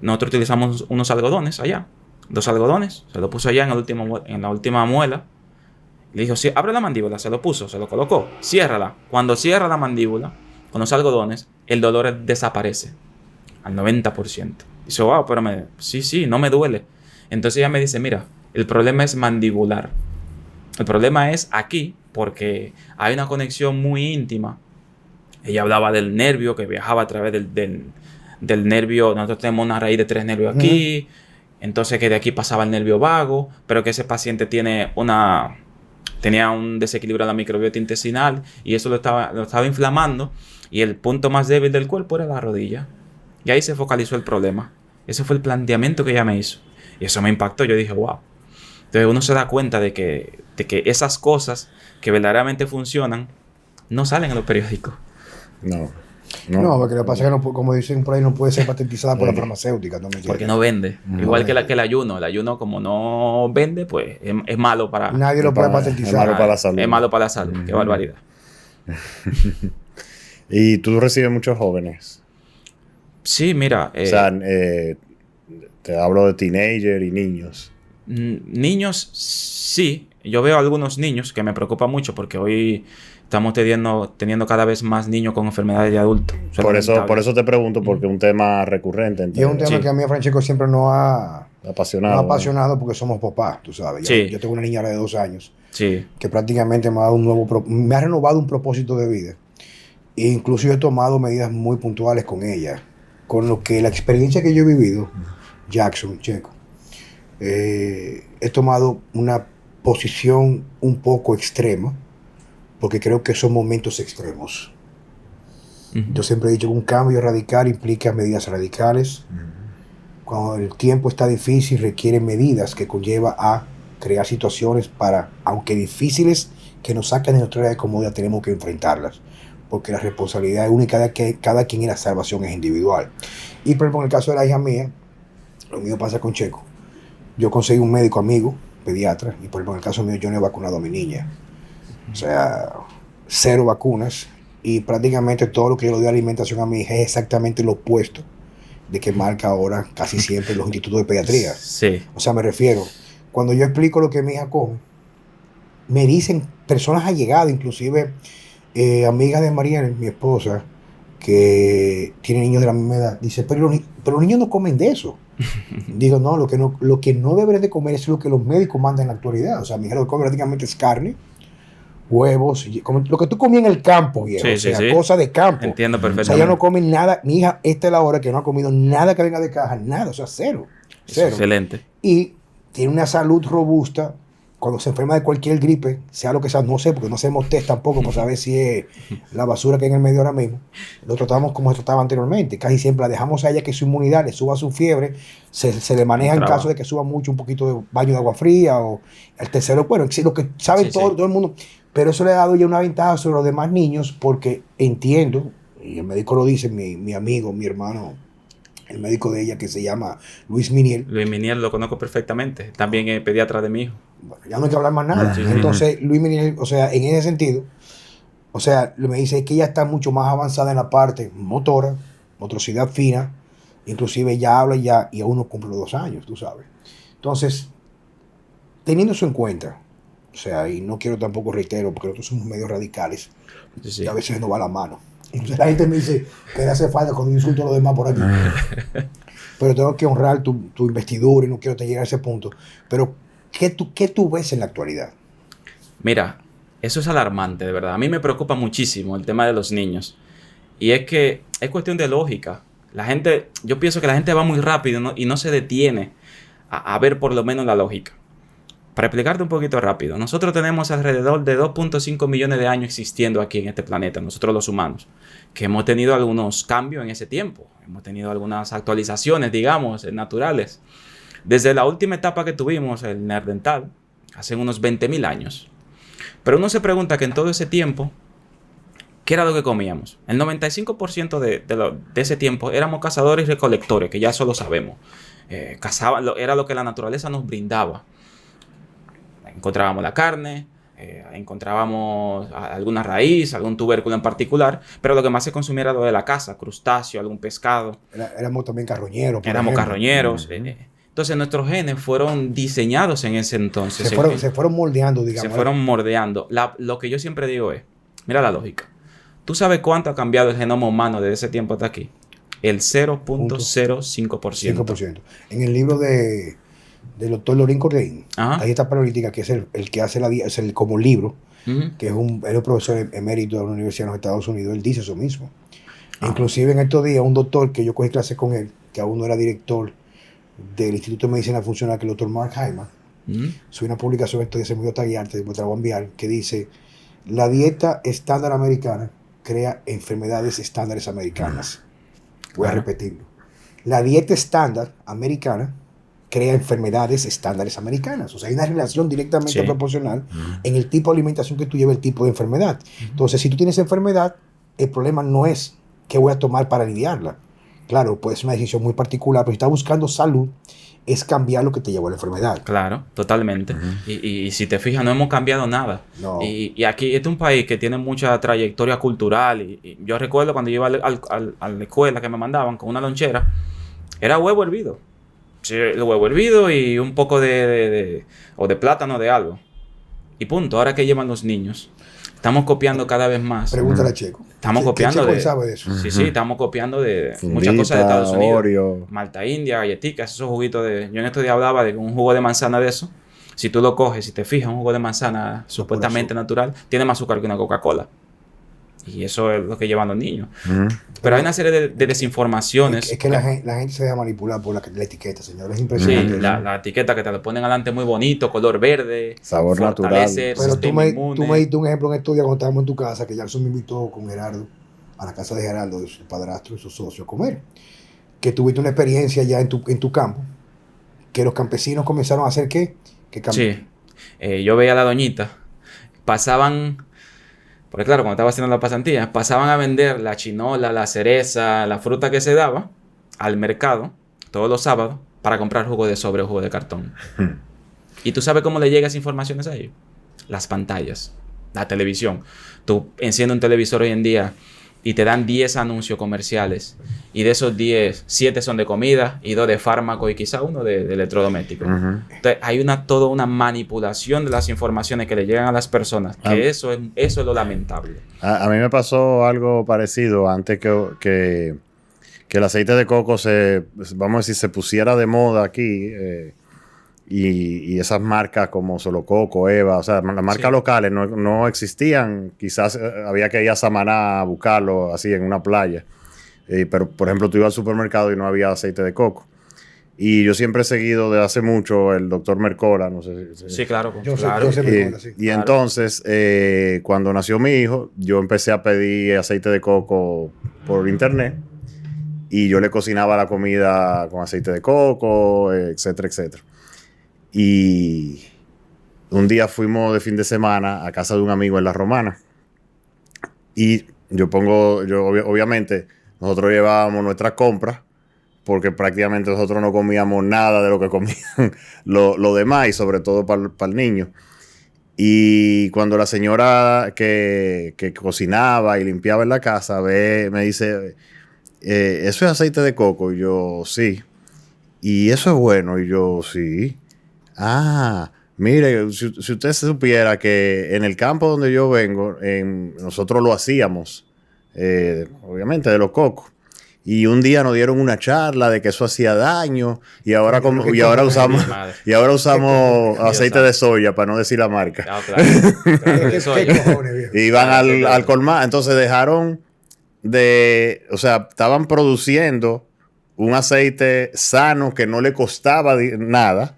S3: nosotros utilizamos unos algodones allá. 2 algodones, se lo puso allá en la última muela. Le dijo, sí, abre la mandíbula, se lo puso, se lo colocó. Ciérrala. Cuando cierra la mandíbula con los algodones, el dolor desaparece al 90%. Dice, wow, pero sí, no me duele. Entonces ella me dice, mira, el problema es mandibular. El problema es aquí, porque hay una conexión muy íntima. Ella hablaba del nervio que viajaba a través del nervio. Nosotros tenemos una raíz de 3 nervios aquí. Entonces que de aquí pasaba el nervio vago, pero que ese paciente tenía un desequilibrio de la microbiota intestinal y eso lo estaba inflamando, y el punto más débil del cuerpo era la rodilla. Y ahí se focalizó el problema. Ese fue el planteamiento que ella me hizo. Y eso me impactó. Yo dije, wow. Entonces uno se da cuenta de que esas cosas que verdaderamente funcionan no salen en los periódicos.
S1: No, porque lo que pasa es que, no, como dicen por ahí, no puede ser patentizada por la farmacéutica. No me
S3: porque no vende. Igual que el ayuno. El ayuno, como no vende, pues es malo para...
S1: Nadie lo puede patentizar.
S2: Es malo para la salud.
S3: Es malo para la salud. Qué barbaridad.
S2: ¿Y tú recibes muchos jóvenes?
S3: Sí, mira...
S2: o sea, te hablo de teenager y niños.
S3: Niños, sí. Yo veo algunos niños que me preocupa mucho porque hoy estamos teniendo cada vez más niños con enfermedades de adultos.
S2: Por eso te pregunto, porque es un tema recurrente.
S1: Y es un tema que a mí, Francesco, siempre nos ha
S2: apasionado
S1: porque somos papás, tú sabes.
S3: Sí.
S1: Yo tengo una niña de 2 años
S3: que
S1: prácticamente me ha renovado un propósito de vida. E incluso yo he tomado medidas muy puntuales con ella. Con lo que la experiencia que yo he vivido, Jackson, Checo, he tomado una posición un poco extrema, porque creo que son momentos extremos. Yo siempre he dicho que un cambio radical implica medidas radicales. Cuando el tiempo está difícil, requiere medidas que conlleva a crear situaciones para, aunque difíciles, que nos saquen de nuestra área de comodidad, tenemos que enfrentarlas. Porque la responsabilidad única de que cada quien en la salvación es individual. Y por ejemplo, en el caso de la hija mía, lo mío pasa con Checo. Yo conseguí un médico amigo, pediatra, y por ejemplo, en el caso mío yo no he vacunado a mi niña. O sea, 0 vacunas. Y prácticamente todo lo que yo le doy alimentación a mi hija es exactamente lo opuesto de que marca ahora casi siempre los institutos de pediatría.
S3: Sí.
S1: O sea, me refiero, cuando yo explico lo que mi hija come, me dicen personas allegadas, inclusive amigas de Mariana, mi esposa, que tiene niños de la misma edad, dice, pero los niños no comen de eso. Digo, no, lo que no deberían de comer es lo que los médicos mandan en la actualidad. O sea, mi hija lo que come prácticamente es carne, huevos, lo que tú comías en el campo, viejo.
S3: Sí,
S1: o sea,
S3: sí.
S1: cosas de campo.
S3: Entiendo
S1: O sea,
S3: perfectamente.
S1: ella no come nada. Mi hija, esta es la hora que no ha comido nada que venga de caja, nada. O sea, cero. Cero.
S3: Excelente.
S1: Y tiene una salud robusta. Cuando se enferma de cualquier gripe, sea lo que sea, no sé, porque no hacemos test tampoco para saber si es la basura que hay en el medio ahora mismo. Lo tratamos como se trataba anteriormente. Casi siempre la dejamos a ella que su inmunidad le suba su fiebre. Se le maneja en caso de que suba mucho un poquito de baño de agua fría o el tercero. Bueno, lo que saben todo el mundo. Pero eso le ha dado ya una ventaja sobre los demás niños porque entiendo, y el médico lo dice, mi amigo, mi hermano, el médico de ella que se llama Luis Miniel.
S3: Luis Miniel lo conozco perfectamente. También es pediatra de mi hijo.
S1: Bueno, ya no hay que hablar más nada.
S3: Sí,
S1: Entonces, Luis Miniel, o sea, en ese sentido, o sea, me dice que ella está mucho más avanzada en la parte motora, motricidad fina, inclusive ya habla ya y aún no cumple los 2 años, tú sabes. Entonces, teniendo eso en cuenta, o sea, y no quiero tampoco reitero, porque nosotros somos medio radicales,
S3: Sí.
S1: y a veces nos va la mano. Entonces la gente me dice que le hace falta cuando insulto a los demás por aquí. Pero tengo que honrar tu investidura y no quiero llegar a ese punto. Pero, ¿qué tú ves en la actualidad?
S3: Mira, eso es alarmante, de verdad. A mí me preocupa muchísimo el tema de los niños. Y es que es cuestión de lógica. Yo pienso que la gente va muy rápido, ¿no? Y no se detiene a ver por lo menos la lógica. Para explicarte un poquito rápido, nosotros tenemos alrededor de 2.5 millones de años existiendo aquí en este planeta, nosotros los humanos, que hemos tenido algunos cambios en ese tiempo, hemos tenido algunas actualizaciones, digamos, naturales. Desde la última etapa que tuvimos, el neandertal, hace unos 20.000 años. Pero uno se pregunta que en todo ese tiempo, ¿qué era lo que comíamos? El 95% de ese tiempo éramos cazadores y recolectores, que ya eso lo sabemos. Era lo que la naturaleza nos brindaba. Encontrábamos la carne, encontrábamos alguna raíz, algún tubérculo en particular, pero lo que más se consumía era lo de la caza, crustáceo, algún pescado.
S1: Éramos también carroñeros.
S3: Éramos carroñeros. Entonces nuestros genes fueron diseñados en ese entonces.
S1: Se fueron moldeando, digamos.
S3: Se fueron moldeando. Lo que yo siempre digo es, mira la lógica. ¿Tú sabes cuánto ha cambiado el genoma humano desde ese tiempo hasta aquí? El 0.05%.
S1: 5%. En el libro del doctor Lorín Cordeín, hay esta paralítica que es el que hace es el como libro, que es un profesor emérito de la Universidad de los Estados Unidos. Él dice eso mismo. Inclusive en estos días un doctor que yo cogí clase con él, que aún no era director del Instituto de Medicina Funcional, que es el doctor Mark Hyman, subí una publicación estos días, se me dio taguearte, te la voy a enviar, que dice: la dieta estándar americana crea enfermedades estándares americanas. Voy a repetirlo. La dieta estándar americana crea enfermedades estándares americanas. O sea, hay una relación directamente proporcional en el tipo de alimentación que tú llevas, el tipo de enfermedad. Entonces, si tú tienes enfermedad, el problema no es qué voy a tomar para aliviarla. Claro, puede ser una decisión muy particular, pero si estás buscando salud, es cambiar lo que te llevó a la enfermedad.
S3: Claro, totalmente. Y si te fijas, no hemos cambiado nada.
S1: No.
S3: Y aquí, este es un país que tiene mucha trayectoria cultural. Y yo recuerdo cuando yo iba a la escuela que me mandaban con una lonchera, era huevo hervido. Sí, el huevo hervido y un poco de plátano de algo. Y punto. Ahora que llevan los niños, estamos copiando cada vez más.
S1: Pregúntale a Checo.
S3: Estamos copiando
S1: Checo sabe de eso.
S3: Sí, estamos copiando de
S2: Fundita,
S3: muchas cosas de Estados Unidos.
S2: Oreo.
S3: Malta India, galletitas, esos juguitos de... Yo en estos días hablaba de un jugo de manzana de eso. Si tú lo coges, si te fijas, un jugo de manzana supuestamente natural, tiene más azúcar que una Coca-Cola. Y eso es lo que llevan los niños. Pero hay una serie de desinformaciones.
S1: Es que la gente se deja manipular por la etiqueta, señor. Es impresionante.
S3: Sí, la etiqueta que te lo ponen adelante muy bonito, color verde.
S2: Sabor natural.
S1: Pero tú me diste un ejemplo en estos días cuando estábamos en tu casa, que Jackson me invitó con Gerardo a la casa de Gerardo, de su padrastro y su socio, a comer. Que tuviste una experiencia ya en tu campo, que los campesinos comenzaron a hacer ¿qué?
S3: Sí. Yo veía a la doñita. Pasaban... Porque claro, cuando estaba haciendo la pasantía, pasaban a vender la chinola, la cereza, la fruta que se daba al mercado todos los sábados para comprar jugo de sobre o jugo de cartón. ¿Y tú sabes cómo le llega esa información a ellos? Las pantallas la televisión. Tú enciendes un televisor hoy en día y te dan 10 anuncios comerciales. Y de esos 10, 7 son de comida y 2 de fármaco y quizá uno de electrodomésticos. Entonces, hay toda una manipulación de las informaciones que le llegan a las personas. Que eso es lo lamentable.
S2: A mí me pasó algo parecido antes que el aceite de coco vamos a decir, se pusiera de moda aquí. Y esas marcas como Solo Coco, Eva, o sea, las marcas locales no existían. Quizás había que ir a Samaná a buscarlo así en una playa. Pero, por ejemplo, tú ibas al supermercado y no había aceite de coco. Y yo siempre he seguido desde hace mucho el doctor Mercola, no sé si...
S3: Sí, claro.
S1: Yo sé Mercola, sí.
S2: Y entonces, cuando nació mi hijo, yo empecé a pedir aceite de coco por internet. Y yo le cocinaba la comida con aceite de coco, etcétera, etcétera. Y un día fuimos de fin de semana a casa de un amigo en La Romana. Y obviamente, nosotros llevábamos nuestras compras porque prácticamente nosotros no comíamos nada de lo que comían los demás y sobre todo para el niño. Y cuando la señora que cocinaba y limpiaba en la casa me dice, ¿eso es aceite de coco? Y yo, sí. ¿Y eso es bueno? Y yo, sí. Ah, mire, si usted supiera que en el campo donde yo vengo, nosotros lo hacíamos, obviamente de los cocos. Y un día nos dieron una charla de que eso hacía daño y ahora usamos aceite de soya, para no decir la marca.
S3: Claro, de soya.
S2: Y van al colmado. Entonces dejaron o sea, estaban produciendo un aceite sano que no le costaba nada.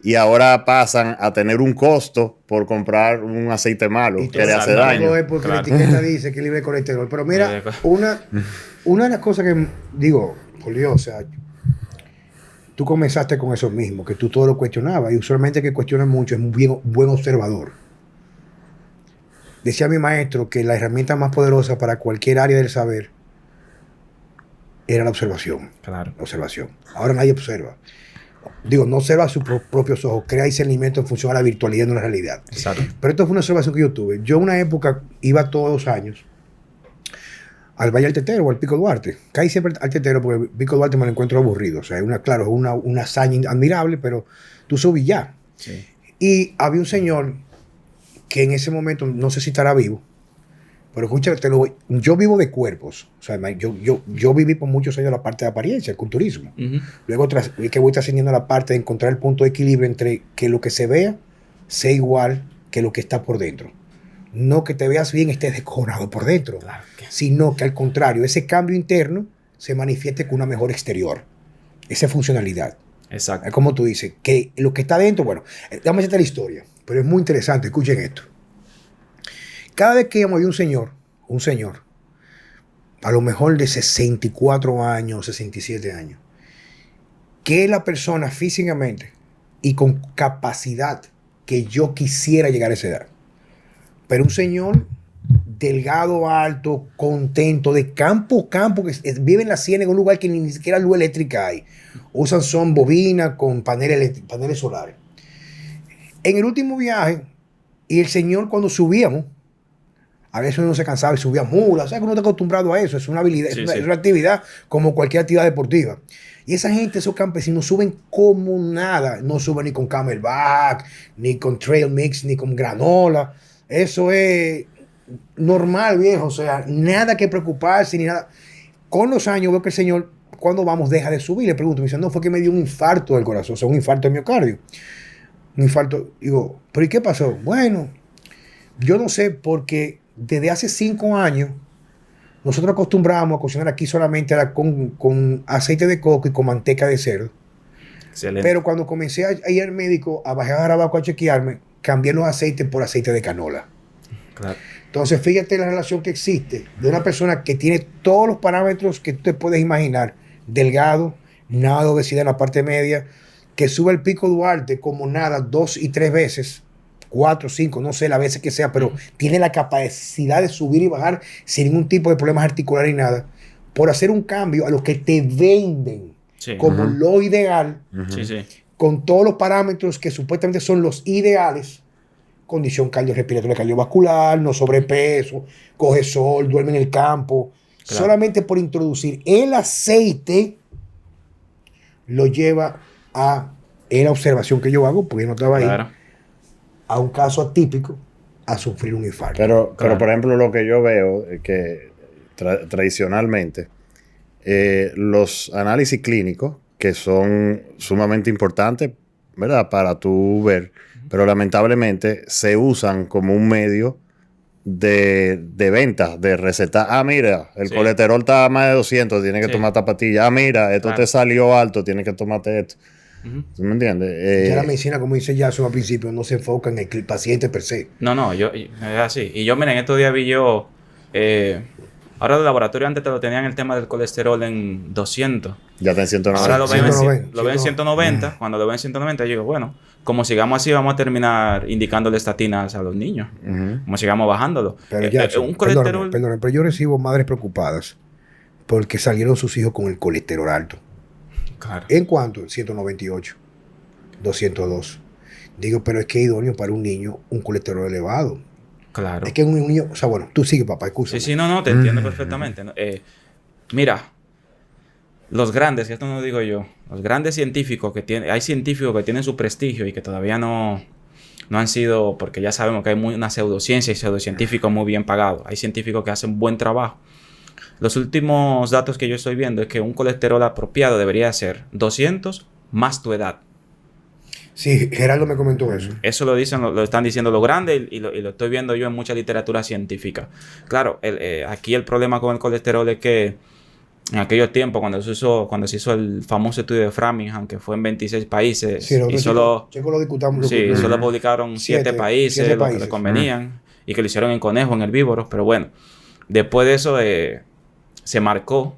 S2: Y ahora pasan a tener un costo por comprar un aceite malo que le hace daño.
S1: Es porque la etiqueta dice que es libre de colesterol. Pero mira, una de las cosas que digo, por Dios, o sea, tú comenzaste con eso mismo, que tú todo lo cuestionabas. Y usualmente el que cuestiona mucho es un buen observador. Decía mi maestro que la herramienta más poderosa para cualquier área del saber era la observación.
S3: Claro.
S1: La observación. Ahora nadie observa. Digo, no observa a sus propios ojos, crea discernimiento en función a la virtualidad de una realidad.
S3: Exacto.
S1: Pero esto fue una observación que yo tuve. Yo en una época iba todos los años al Valle del Tetero o al Pico Duarte. Caí siempre al Tetero porque el Pico Duarte me lo encuentro aburrido. O sea, es una hazaña admirable, pero tú subí ya.
S3: Sí.
S1: Y había un señor que en ese momento, no sé si estará vivo, pero escucha, yo vivo de cuerpos. O sea, yo viví por muchos años la parte de apariencia, el culturismo. Luego que voy trascendiendo a la parte de encontrar el punto de equilibrio entre que lo que se vea sea igual que lo que está por dentro. No que te veas bien, estés descojonado por dentro, sino que al contrario, ese cambio interno se manifieste con una mejor exterior. Esa funcionalidad.
S3: Exacto.
S1: Es como tú dices, que lo que está dentro, bueno, déjame hacerte la historia, pero es muy interesante, escuchen esto. Cada vez que había un señor, a lo mejor de 64 años, 67 años, que la persona físicamente y con capacidad que yo quisiera llegar a esa edad, pero un señor delgado, alto, contento, de campo, que vive en la ciénaga, en un lugar que ni siquiera luz eléctrica hay. Son bobinas con paneles solares. En el último viaje, y el señor cuando subíamos, a veces uno se cansaba y subía mulas. ¿Sabes que uno está acostumbrado a eso? Es una habilidad, es una actividad como cualquier actividad deportiva. Y esa gente, esos campesinos, suben como nada. No suben ni con camelback, ni con trail mix, ni con granola. Eso es normal, viejo. O sea, nada que preocuparse, ni nada. Con los años veo que el señor, cuando vamos, deja de subir. Le pregunto, me dice, no, fue que me dio un infarto del corazón. O sea, un infarto de miocardio. Un infarto. Digo, ¿pero y qué pasó? Bueno, yo no sé, porque desde hace 5 años nosotros acostumbrábamos a cocinar aquí solamente con aceite de coco y con manteca de cerdo. Excelente. Pero cuando comencé a ir al médico a bajar a Jarabacoa a chequearme, cambié los aceites por aceite de canola. Claro. Entonces fíjate la relación que existe de una persona que tiene todos los parámetros que tú te puedes imaginar, delgado, nada de obesidad en la parte media, que sube el Pico Duarte como nada 2 y 3 veces, 4, 5, no sé, las veces que sea, pero tiene la capacidad de subir y bajar sin ningún tipo de problemas articulares ni nada, por hacer un cambio a lo que te venden como lo ideal, con todos los parámetros que supuestamente son los ideales, condición cardiorrespiratoria, cardiovascular, no sobrepeso, coge sol, duerme en el campo. Claro. Solamente por introducir el aceite lo lleva a, en la observación que yo hago, porque no estaba ahí, a un caso atípico, a sufrir un infarto.
S2: Pero por ejemplo, lo que yo veo es que tradicionalmente los análisis clínicos, que son sumamente importantes, ¿verdad?, para tú ver, pero lamentablemente se usan como un medio de venta, de recetar. Ah, mira, el colesterol está a más de 200, tienes que tomar esta pastilla. Ah, mira, esto te salió alto, tienes que tomarte esto. ¿Tú me entiendes?
S1: Ya la medicina, como dice Jason al principio, no se enfoca en el paciente per se.
S3: No, es así. Y yo, miren, estos días vi yo... ahora el laboratorio antes te lo tenían el tema del colesterol en 200.
S2: Ya está en 190.
S3: Ahora lo ven en 190. Cuando lo ven en 190, yo digo, bueno, como sigamos así, vamos a terminar indicándole estatinas a los niños. Como sigamos bajándolo.
S1: Pero un colesterol... Perdóname, pero yo recibo madres preocupadas porque salieron sus hijos con el colesterol alto.
S3: Claro.
S1: ¿En cuánto? 198, 202. Digo, pero es que es idóneo para un niño un colesterol elevado.
S3: Claro.
S1: Es que un niño... O sea, bueno, tú sigue, papá, escúchame.
S3: Sí, no, te entiendo perfectamente. Mira, los grandes, y esto no lo digo yo, los grandes científicos que tienen... Hay científicos que tienen su prestigio y que todavía no han sido... Porque ya sabemos que hay una pseudociencia y pseudocientíficos muy bien pagados. Hay científicos que hacen buen trabajo. Los últimos datos que yo estoy viendo es que un colesterol apropiado debería ser 200 más tu edad.
S1: Sí, Gerardo me comentó eso.
S3: Eso lo dicen, lo están diciendo los grandes y lo estoy viendo yo en mucha literatura científica. Claro, aquí el problema con el colesterol es que en aquellos tiempos, cuando se hizo el famoso estudio de Framingham, que fue en 26 países,
S1: sí,
S3: y solo
S1: lo discutamos.
S3: Sí, solo publicaron 7 países, lo que le convenían, y que lo hicieron en conejo, en herbívoros. Pero bueno, después de eso se marcó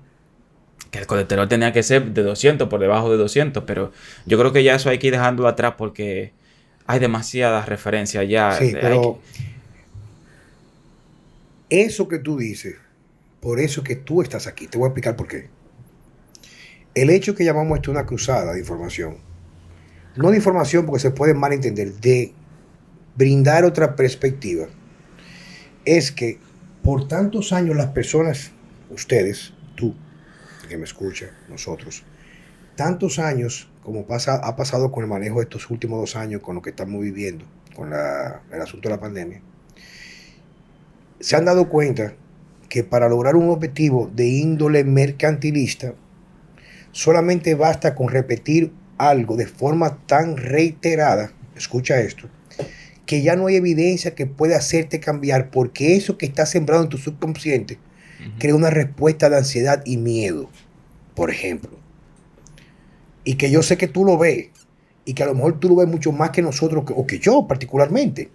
S3: que el colesterol tenía que ser de 200, por debajo de 200, pero yo creo que ya eso hay que ir dejándolo atrás porque hay demasiadas referencias ya.
S1: Sí, pero eso que tú dices, por eso que tú estás aquí, te voy a explicar por qué. El hecho que llamamos esto una cruzada de información, no de información porque se puede malentender, de brindar otra perspectiva, es que por tantos años las personas, ustedes, tú, que me escucha, nosotros, tantos años como ha pasado con el manejo de estos últimos 2 años, con lo que estamos viviendo, con el asunto de la pandemia, se han dado cuenta que para lograr un objetivo de índole mercantilista, solamente basta con repetir algo de forma tan reiterada, escucha esto, que ya no hay evidencia que pueda hacerte cambiar, porque eso que está sembrado en tu subconsciente crea una respuesta de ansiedad y miedo, por ejemplo. Y que yo sé que tú lo ves, y que a lo mejor tú lo ves mucho más que nosotros, o que yo particularmente.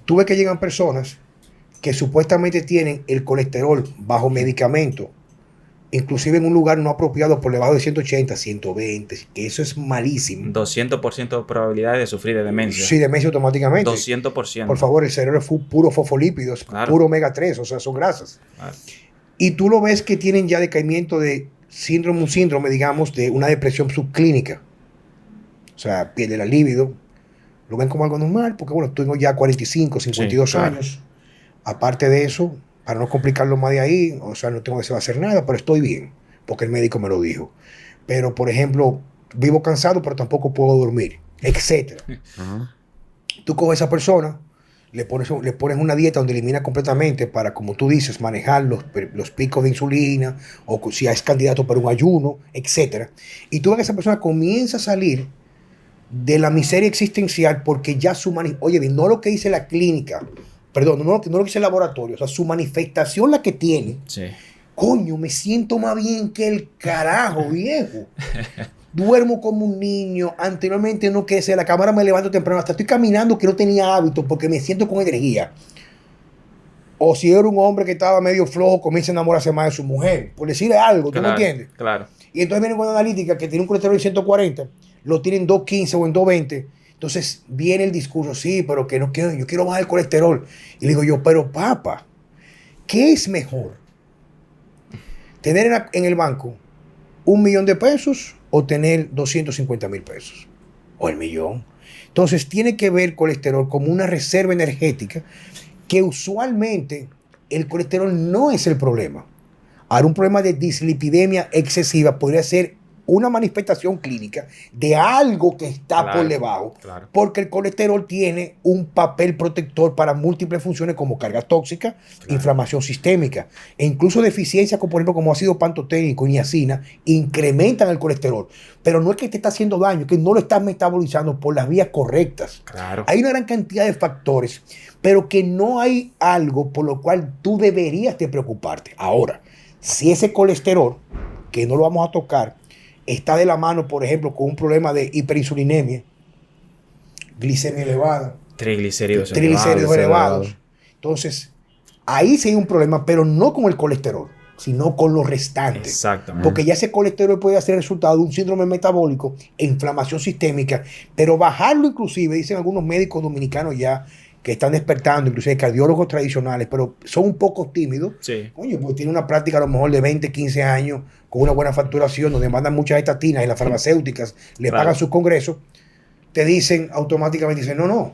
S1: Tú ves que llegan personas que supuestamente tienen el colesterol bajo medicamento, inclusive en un lugar no apropiado, por debajo de 180, 120, que eso es malísimo.
S3: 200% de probabilidad de sufrir de demencia.
S1: Sí, demencia automáticamente.
S3: 200%.
S1: Por favor, el cerebro es puro fosfolípidos, claro, puro omega 3, o sea, son grasas. Claro. Y tú lo ves que tienen ya decaimiento de un síndrome, digamos, de una depresión subclínica. O sea, pierde la libido. Lo ven como algo normal, porque bueno, tengo ya 45, 52 sí, claro, años. Aparte de eso, para no complicarlo más de ahí, o sea, no tengo deseo de hacer nada, pero estoy bien, porque el médico me lo dijo. Pero, por ejemplo, vivo cansado, pero tampoco puedo dormir, etc. Tú coges a esa persona, le pones una dieta donde elimina completamente para, como tú dices, manejar los picos de insulina, o si es candidato para un ayuno, etc. Y tú ves que esa persona comienza a salir de la miseria existencial porque ya oye, no lo que dice la clínica, perdón, no lo que dice el laboratorio, o sea, su manifestación la que tiene.
S3: Sí.
S1: Coño, me siento más bien que el carajo, viejo. Duermo como un niño. Anteriormente no que sea la cámara, me levanto temprano, hasta estoy caminando que no tenía hábito porque me siento con energía. O si era un hombre que estaba medio flojo, comienza a enamorarse más de su mujer, por decirle algo, ¿tú me entiendes?
S3: Claro.
S1: Y entonces viene con una analítica que tiene un colesterol en 140, lo tiene en 215 o en 220. Entonces viene el discurso, sí, pero que no quiero, yo quiero bajar el colesterol. Y le digo yo, pero papá, ¿qué es mejor? ¿Tener en el banco $1,000,000 o tener 250,000 pesos? o el millón. Entonces tiene que ver colesterol como una reserva energética que usualmente el colesterol no es el problema. Ahora, un problema de dislipidemia excesiva podría ser una manifestación clínica de algo que está por debajo, porque el colesterol tiene un papel protector para múltiples funciones como carga tóxica, inflamación sistémica e incluso deficiencias como por ejemplo como ácido pantoténico y niacina incrementan el colesterol, pero no es que te está haciendo daño, es que no lo estás metabolizando por las vías correctas. Hay una gran cantidad de factores, pero que no hay algo por lo cual tú deberías de preocuparte. Ahora, si ese colesterol, que no lo vamos a tocar, está de la mano, por ejemplo, con un problema de hiperinsulinemia, glicemia elevada, triglicéridos elevados. Entonces, ahí sí hay un problema, pero no con el colesterol, sino con los restantes.
S3: Exactamente.
S1: Porque ya ese colesterol puede ser el resultado de un síndrome metabólico e inflamación sistémica, pero bajarlo inclusive, dicen algunos médicos dominicanos ya, que están despertando, inclusive cardiólogos tradicionales, pero son un poco tímidos.
S3: Sí.
S1: Oye, pues tiene una práctica a lo mejor de 20, 15 años, con una buena facturación, donde mandan muchas estatinas y las farmacéuticas le pagan sus congresos, te dicen automáticamente, dicen, no,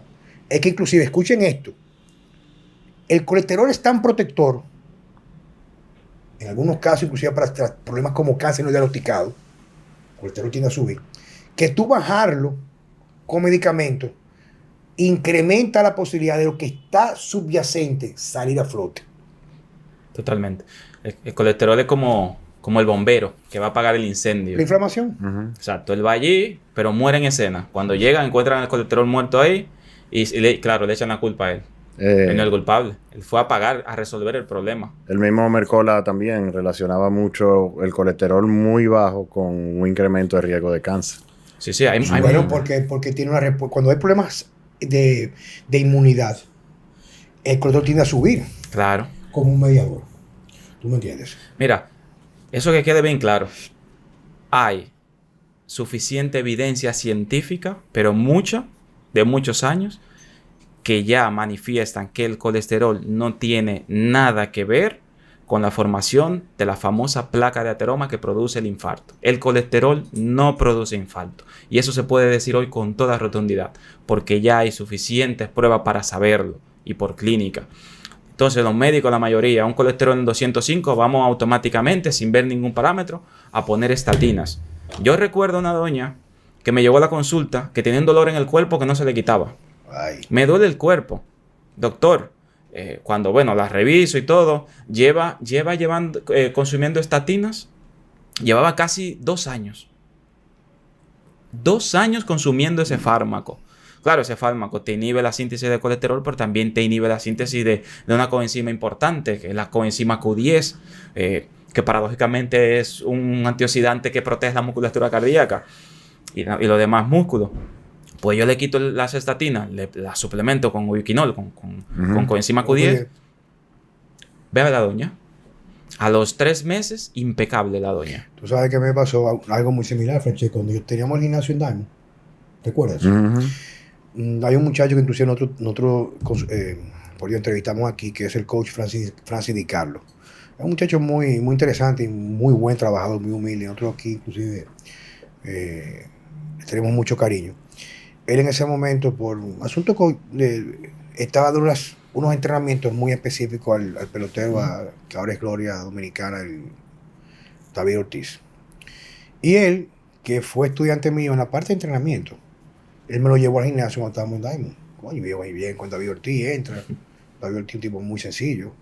S1: es que inclusive, escuchen esto, el colesterol es tan protector, en algunos casos, inclusive para problemas como cáncer no diagnosticado, el colesterol tiende a subir, que tú bajarlo con medicamentos, incrementa la posibilidad de lo que está subyacente salir a flote.
S3: Totalmente. El colesterol es como el bombero que va a apagar el incendio.
S1: La inflamación.
S3: Exacto. Él va allí, pero muere en escena. Cuando llegan, encuentran el colesterol muerto ahí y le echan la culpa a él. Él no es el culpable. Él fue a apagar, a resolver el problema.
S2: El mismo Mercola también relacionaba mucho el colesterol muy bajo con un incremento de riesgo de cáncer.
S3: Sí, hay
S1: bueno, porque tiene una respuesta. Cuando hay problemas de inmunidad, el colesterol tiende a subir.
S3: Claro.
S1: Como un mediador. ¿Tú me entiendes?
S3: Mira, eso que quede bien claro. Hay suficiente evidencia científica, pero mucha, de muchos años, que ya manifiestan que el colesterol no tiene nada que ver con la formación de la famosa placa de ateroma que produce el infarto. El colesterol no produce infarto. Y eso se puede decir hoy con toda rotundidad, porque ya hay suficientes pruebas para saberlo y por clínica. Entonces los médicos, la mayoría, un colesterol en 205, vamos automáticamente, sin ver ningún parámetro, a poner estatinas. Yo recuerdo una doña que me llevó a la consulta que tenía un dolor en el cuerpo que no se le quitaba.
S1: Ay.
S3: Me duele el cuerpo. Doctor, cuando, la reviso y todo, lleva consumiendo estatinas, llevaba casi 2 años. 2 años consumiendo ese fármaco. Claro, ese fármaco te inhibe la síntesis de colesterol, pero también te inhibe la síntesis de una coenzima importante, que es la coenzima Q10, que paradójicamente es un antioxidante que protege la musculatura cardíaca y los demás músculos. Pues yo le quito las estatinas, la suplemento con ubiquinol, con coenzima Q10. Ve a la doña. A los 3 meses, impecable la doña.
S1: Tú sabes que me pasó algo muy similar, Francesco, cuando teníamos el gimnasio en Diamond. ¿Te acuerdas? Hay un muchacho que inclusive nosotros por ello entrevistamos aquí, que es el coach Francis Di Carlo. Es un muchacho muy, muy interesante y muy buen trabajador, muy humilde. Nosotros aquí inclusive le tenemos mucho cariño. Él en ese momento, por asunto estaba dando unos entrenamientos muy específicos al pelotero, que ahora es gloria dominicana, el David Ortiz. Y él, que fue estudiante mío en la parte de entrenamiento, él me lo llevó al gimnasio cuando estábamos en Diamond. Coño, veo ahí bien, cuando David Ortiz entra. David Ortiz es un tipo muy sencillo.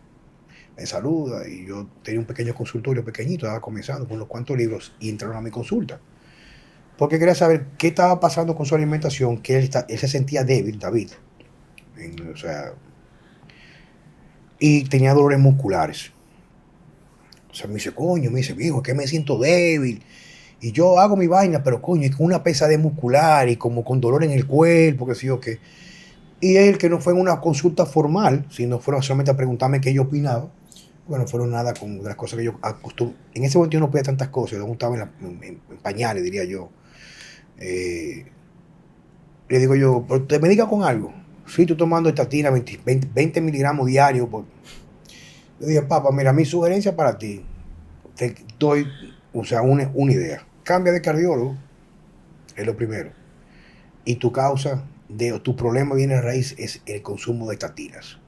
S1: Me saluda y yo tenía un pequeño consultorio pequeñito, estaba comenzando con unos cuantos libros y entraron a mi consulta. Porque quería saber qué estaba pasando con su alimentación, que él se sentía débil, David. Y tenía dolores musculares. O sea, me dice, viejo, que me siento débil. Y yo hago mi vaina, pero coño, y con una pesadez muscular y como con dolor en el cuerpo, que sé yo qué. Y él, que no fue en una consulta formal, sino fueron solamente a preguntarme qué yo opinaba. Bueno, fueron nada con las cosas que yo acostumbro. En ese momento yo no pedía tantas cosas, yo estaba en pañales, diría yo. Le digo yo, pero te medica con algo. Sí, estoy tomando estatina 20 miligramos diarios. Le dije, papá, mira, mi sugerencia para ti, te doy una idea. Cambia de cardiólogo, es lo primero. y tu causa de tu problema viene a raíz es el consumo de estatinas.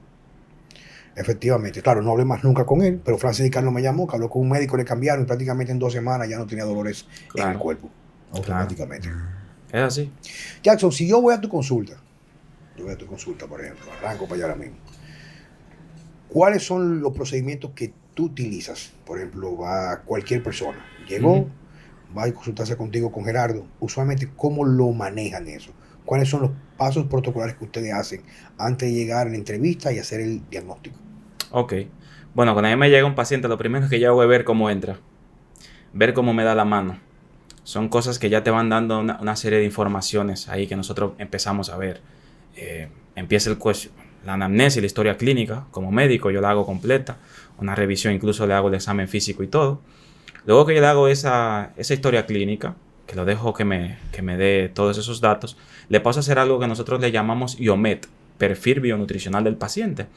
S1: Efectivamente, claro, no hablé más nunca con él, pero Francis Di Carlo me llamó, que habló con un médico, le cambiaron y prácticamente en 2 semanas ya no tenía dolores en el cuerpo, automáticamente.
S3: Es así.
S1: Jackson, si yo voy a tu consulta, por ejemplo, arranco para allá ahora mismo, ¿cuáles son los procedimientos que tú utilizas? Por ejemplo, va cualquier persona, llegó, va a consultarse contigo con Gerardo, usualmente, ¿cómo lo manejan eso? ¿Cuáles son los pasos protocolares que ustedes hacen antes de llegar a la entrevista y hacer el diagnóstico?
S3: Ok. Bueno, cuando a mí me llega un paciente, lo primero que yo hago es ver cómo entra. Ver cómo me da la mano. Son cosas que ya te van dando una serie de informaciones ahí que nosotros empezamos a ver. Empieza la anamnesis, la historia clínica. Como médico yo la hago completa. Una revisión, incluso le hago el examen físico y todo. Luego que yo le hago esa historia clínica, que lo dejo que me dé todos esos datos, le paso a hacer algo que nosotros le llamamos IOMET, perfil bionutricional del paciente,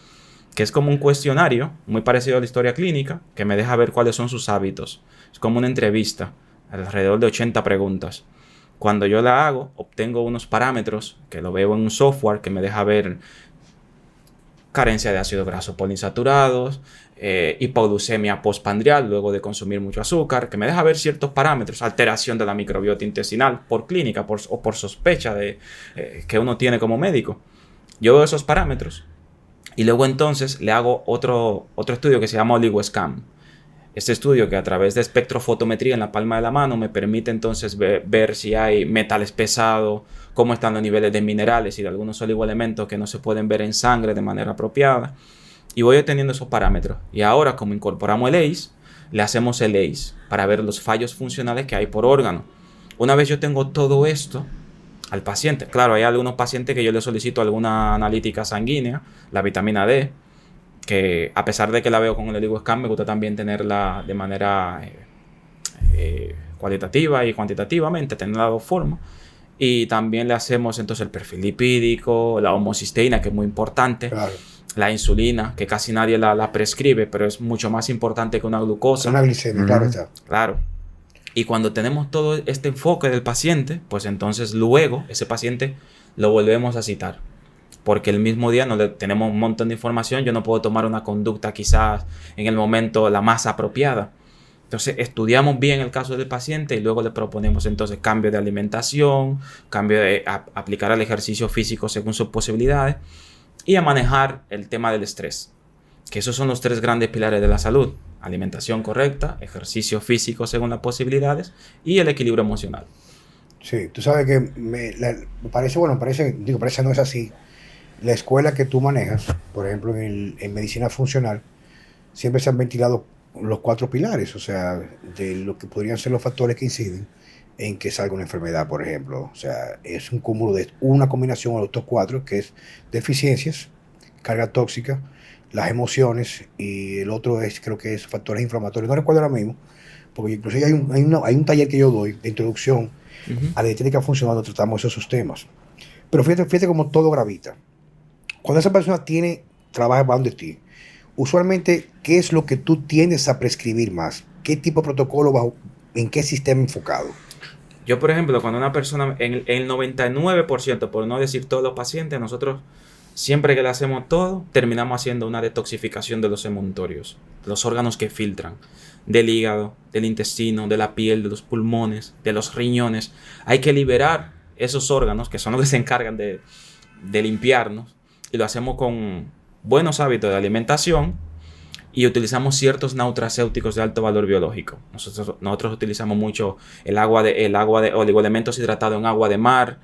S3: que es como un cuestionario muy parecido a la historia clínica, que me deja ver cuáles son sus hábitos. Es como una entrevista, alrededor de 80 preguntas. Cuando yo la hago, obtengo unos parámetros que lo veo en un software que me deja ver carencia de ácidos grasos poliinsaturados, hipoglucemia postprandial luego de consumir mucho azúcar, que me deja ver ciertos parámetros, alteración de la microbiota intestinal por clínica o por sospecha que uno tiene como médico. Yo veo esos parámetros y luego entonces le hago otro estudio que se llama OligoScan. Este estudio que a través de espectrofotometría en la palma de la mano me permite entonces ver si hay metales pesados, cómo están los niveles de minerales y de algunos oligoelementos que no se pueden ver en sangre de manera apropiada. Y voy obteniendo esos parámetros. Y ahora, como incorporamos el ACE, le hacemos el ACE para ver los fallos funcionales que hay por órgano. Una vez yo tengo todo esto al paciente, claro, hay algunos pacientes que yo le solicito alguna analítica sanguínea, la vitamina D, que a pesar de que la veo con el OligoScan, me gusta también tenerla de manera cualitativa y cuantitativamente, tenerla de dos formas. Y también le hacemos entonces el perfil lipídico, la homocisteína, que es muy importante.
S1: Claro.
S3: La insulina, que casi nadie la prescribe, pero es mucho más importante que una glucosa.
S1: Una glicemia, claro está.
S3: Claro. Y cuando tenemos todo este enfoque del paciente, pues entonces luego ese paciente lo volvemos a citar. Porque el mismo día tenemos un montón de información, yo no puedo tomar una conducta quizás en el momento la más apropiada. Entonces estudiamos bien el caso del paciente y luego le proponemos entonces cambio de alimentación, cambio de aplicar el ejercicio físico según sus posibilidades y a manejar el tema del estrés. Que esos son los 3 grandes pilares de la salud: alimentación correcta, ejercicio físico según las posibilidades y el equilibrio emocional.
S1: Sí, tú sabes que me parece no es así. La escuela que tú manejas, por ejemplo, en medicina funcional, siempre se han ventilado los 4 pilares, o sea, de lo que podrían ser los factores que inciden en que salga una enfermedad, por ejemplo. O sea, es un cúmulo de una combinación de estos 4, que es deficiencias, carga tóxica, las emociones, y el otro creo que es factores inflamatorios. No recuerdo ahora mismo, porque inclusive hay un taller que yo doy de introducción a la dietética funcional donde tratamos esos temas. Pero fíjate cómo todo gravita. Cuando esa persona trabaja donde ti, usualmente, ¿qué es lo que tú tiendes a prescribir más? ¿Qué tipo de protocolo en qué sistema enfocado?
S3: Yo, por ejemplo, cuando una persona, en el 99%, por no decir todos los pacientes, nosotros siempre que le hacemos todo, terminamos haciendo una detoxificación de los emuntorios, los órganos que filtran, del hígado, del intestino, de la piel, de los pulmones, de los riñones. Hay que liberar esos órganos que son los que se encargan de limpiarnos, y lo hacemos con buenos hábitos de alimentación y utilizamos ciertos nutracéuticos de alto valor biológico. Nosotros utilizamos mucho el agua de oligoelementos hidratados en agua de mar,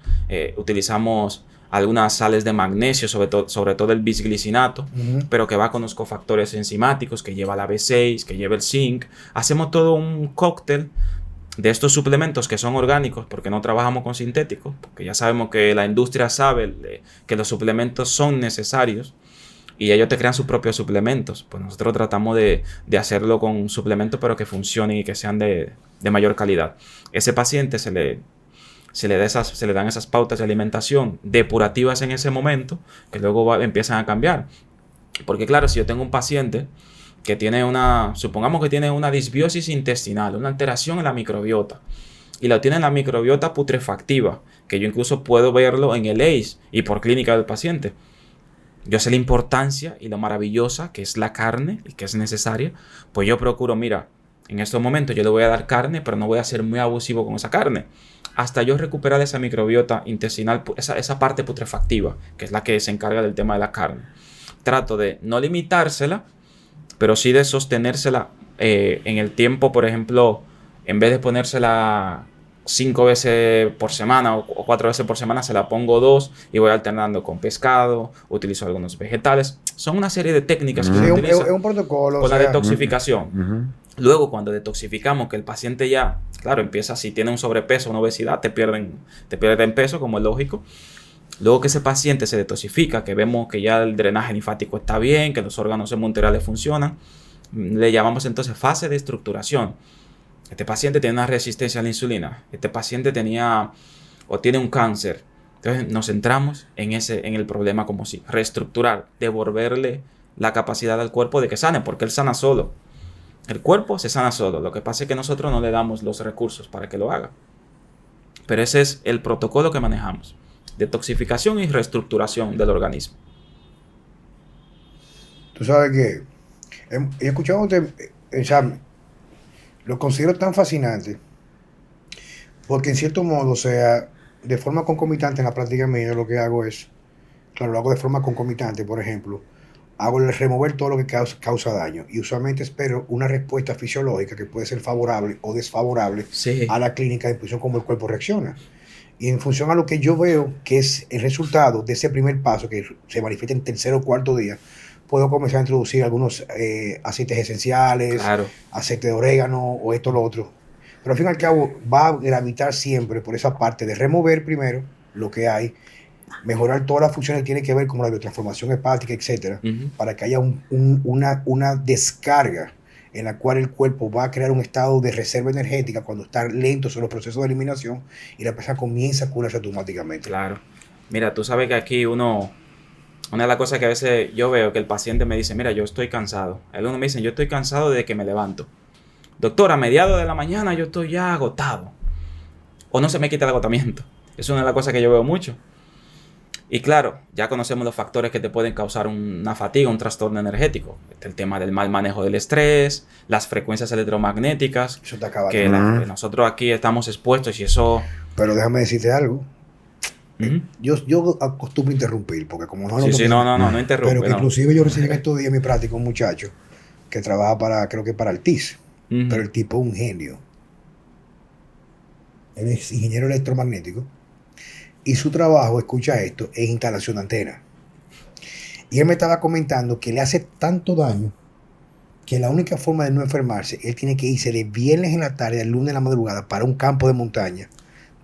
S3: utilizamos algunas sales de magnesio, sobre todo el bisglicinato, pero que va con los cofactores enzimáticos, que lleva la B6, que lleva el zinc. Hacemos todo un cóctel de estos suplementos que son orgánicos, porque no trabajamos con sintéticos, porque ya sabemos que la industria sabe que los suplementos son necesarios y ellos te crean sus propios suplementos. Pues nosotros tratamos de hacerlo con suplementos, pero que funcionen y que sean de mayor calidad. Ese paciente se le dan esas pautas de alimentación depurativas en ese momento, que luego empiezan a cambiar. Porque claro, si yo tengo un paciente que supongamos que tiene una disbiosis intestinal, una alteración en la microbiota, y lo tiene en la microbiota putrefactiva, que yo incluso puedo verlo en el ACE y por clínica del paciente. Yo sé la importancia y lo maravillosa que es la carne y que es necesaria, pues yo procuro, mira, en estos momentos yo le voy a dar carne, pero no voy a ser muy abusivo con esa carne. Hasta yo recuperar esa microbiota intestinal, esa parte putrefactiva, que es la que se encarga del tema de la carne. Trato de no limitársela, pero sí de sostenérsela en el tiempo. Por ejemplo, en vez de ponérsela 5 veces por semana o 4 veces por semana, se la pongo 2 y voy alternando con pescado, utilizo algunos vegetales. Son una serie de técnicas que se utilizan
S1: es un protocolo.
S3: con la detoxificación. Luego, cuando detoxificamos, que el paciente ya, claro, empieza, si tiene un sobrepeso, una obesidad, te pierden peso, como es lógico. Luego que ese paciente se detoxifica, que vemos que ya el drenaje linfático está bien, que los órganos semunterales funcionan, le llamamos entonces fase de estructuración. Este paciente tiene una resistencia a la insulina. Este paciente tiene un cáncer. Entonces nos centramos en el problema como si reestructurar, devolverle la capacidad al cuerpo de que sane, porque él sana solo. El cuerpo se sana solo. Lo que pasa es que nosotros no le damos los recursos para que lo haga. Pero ese es el protocolo que manejamos. Detoxificación y reestructuración del organismo.
S1: Tú sabes que he escuchado lo considero tan fascinante porque en cierto modo, o sea, de forma concomitante en la práctica mía lo que hago es, claro, lo hago de forma concomitante. Por ejemplo, hago el remover todo lo que causa daño y usualmente espero una respuesta fisiológica que puede ser favorable o desfavorable a la clínica en función cómo el cuerpo reacciona. Y en función a lo que yo veo que es el resultado de ese primer paso que se manifiesta en tercer o cuarto día, puedo comenzar a introducir algunos aceites esenciales,
S3: claro,
S1: aceite de orégano o esto o lo otro. Pero al fin y al cabo va a gravitar siempre por esa parte de remover primero lo que hay, mejorar todas las funciones que tienen que ver como la biotransformación hepática, etcétera, para que haya una descarga en la cual el cuerpo va a crear un estado de reserva energética cuando está lento sobre los procesos de eliminación y la persona comienza a curarse automáticamente.
S3: Claro. Mira, tú sabes que aquí una de las cosas que a veces yo veo que el paciente me dice, mira, yo estoy cansado. Algunos me dicen, yo estoy cansado desde que me levanto. Doctor, a mediados de la mañana yo estoy ya agotado. O no se me quita el agotamiento. Es una de las cosas que yo veo mucho. Y claro, ya conocemos los factores que te pueden causar una fatiga, un trastorno energético. El tema del mal manejo del estrés, las frecuencias electromagnéticas.
S1: Eso te acaba
S3: que nosotros aquí estamos expuestos y eso...
S1: Pero déjame decirte algo. Yo acostumbro interrumpir, porque como no...
S3: No interrumpe.
S1: Pero que inclusive yo recibí en estos días en mi práctica un muchacho que trabaja creo que para el TIS. Pero el tipo es un genio. Él es ingeniero electromagnético. Y su trabajo, escucha esto, es instalación de antena. Y él me estaba comentando que le hace tanto daño que la única forma de no enfermarse, él tiene que irse de viernes en la tarde al lunes en la madrugada para un campo de montaña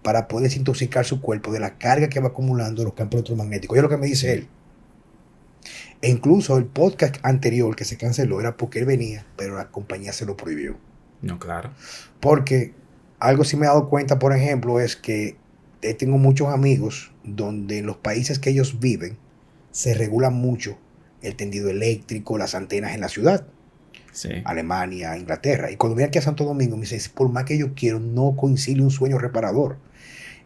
S1: para poder desintoxicar su cuerpo de la carga que va acumulando en los campos electromagnéticos. Oye lo que me dice él. E incluso el podcast anterior que se canceló era porque él venía, pero la compañía se lo prohibió.
S3: No, claro.
S1: Porque algo sí me he dado cuenta, por ejemplo, es que tengo muchos amigos donde en los países que ellos viven se regula mucho el tendido eléctrico, las antenas en la ciudad.
S3: Sí.
S1: Alemania, Inglaterra. Y cuando viene aquí a Santo Domingo me dice, por más que yo quiero, no coincide un sueño reparador.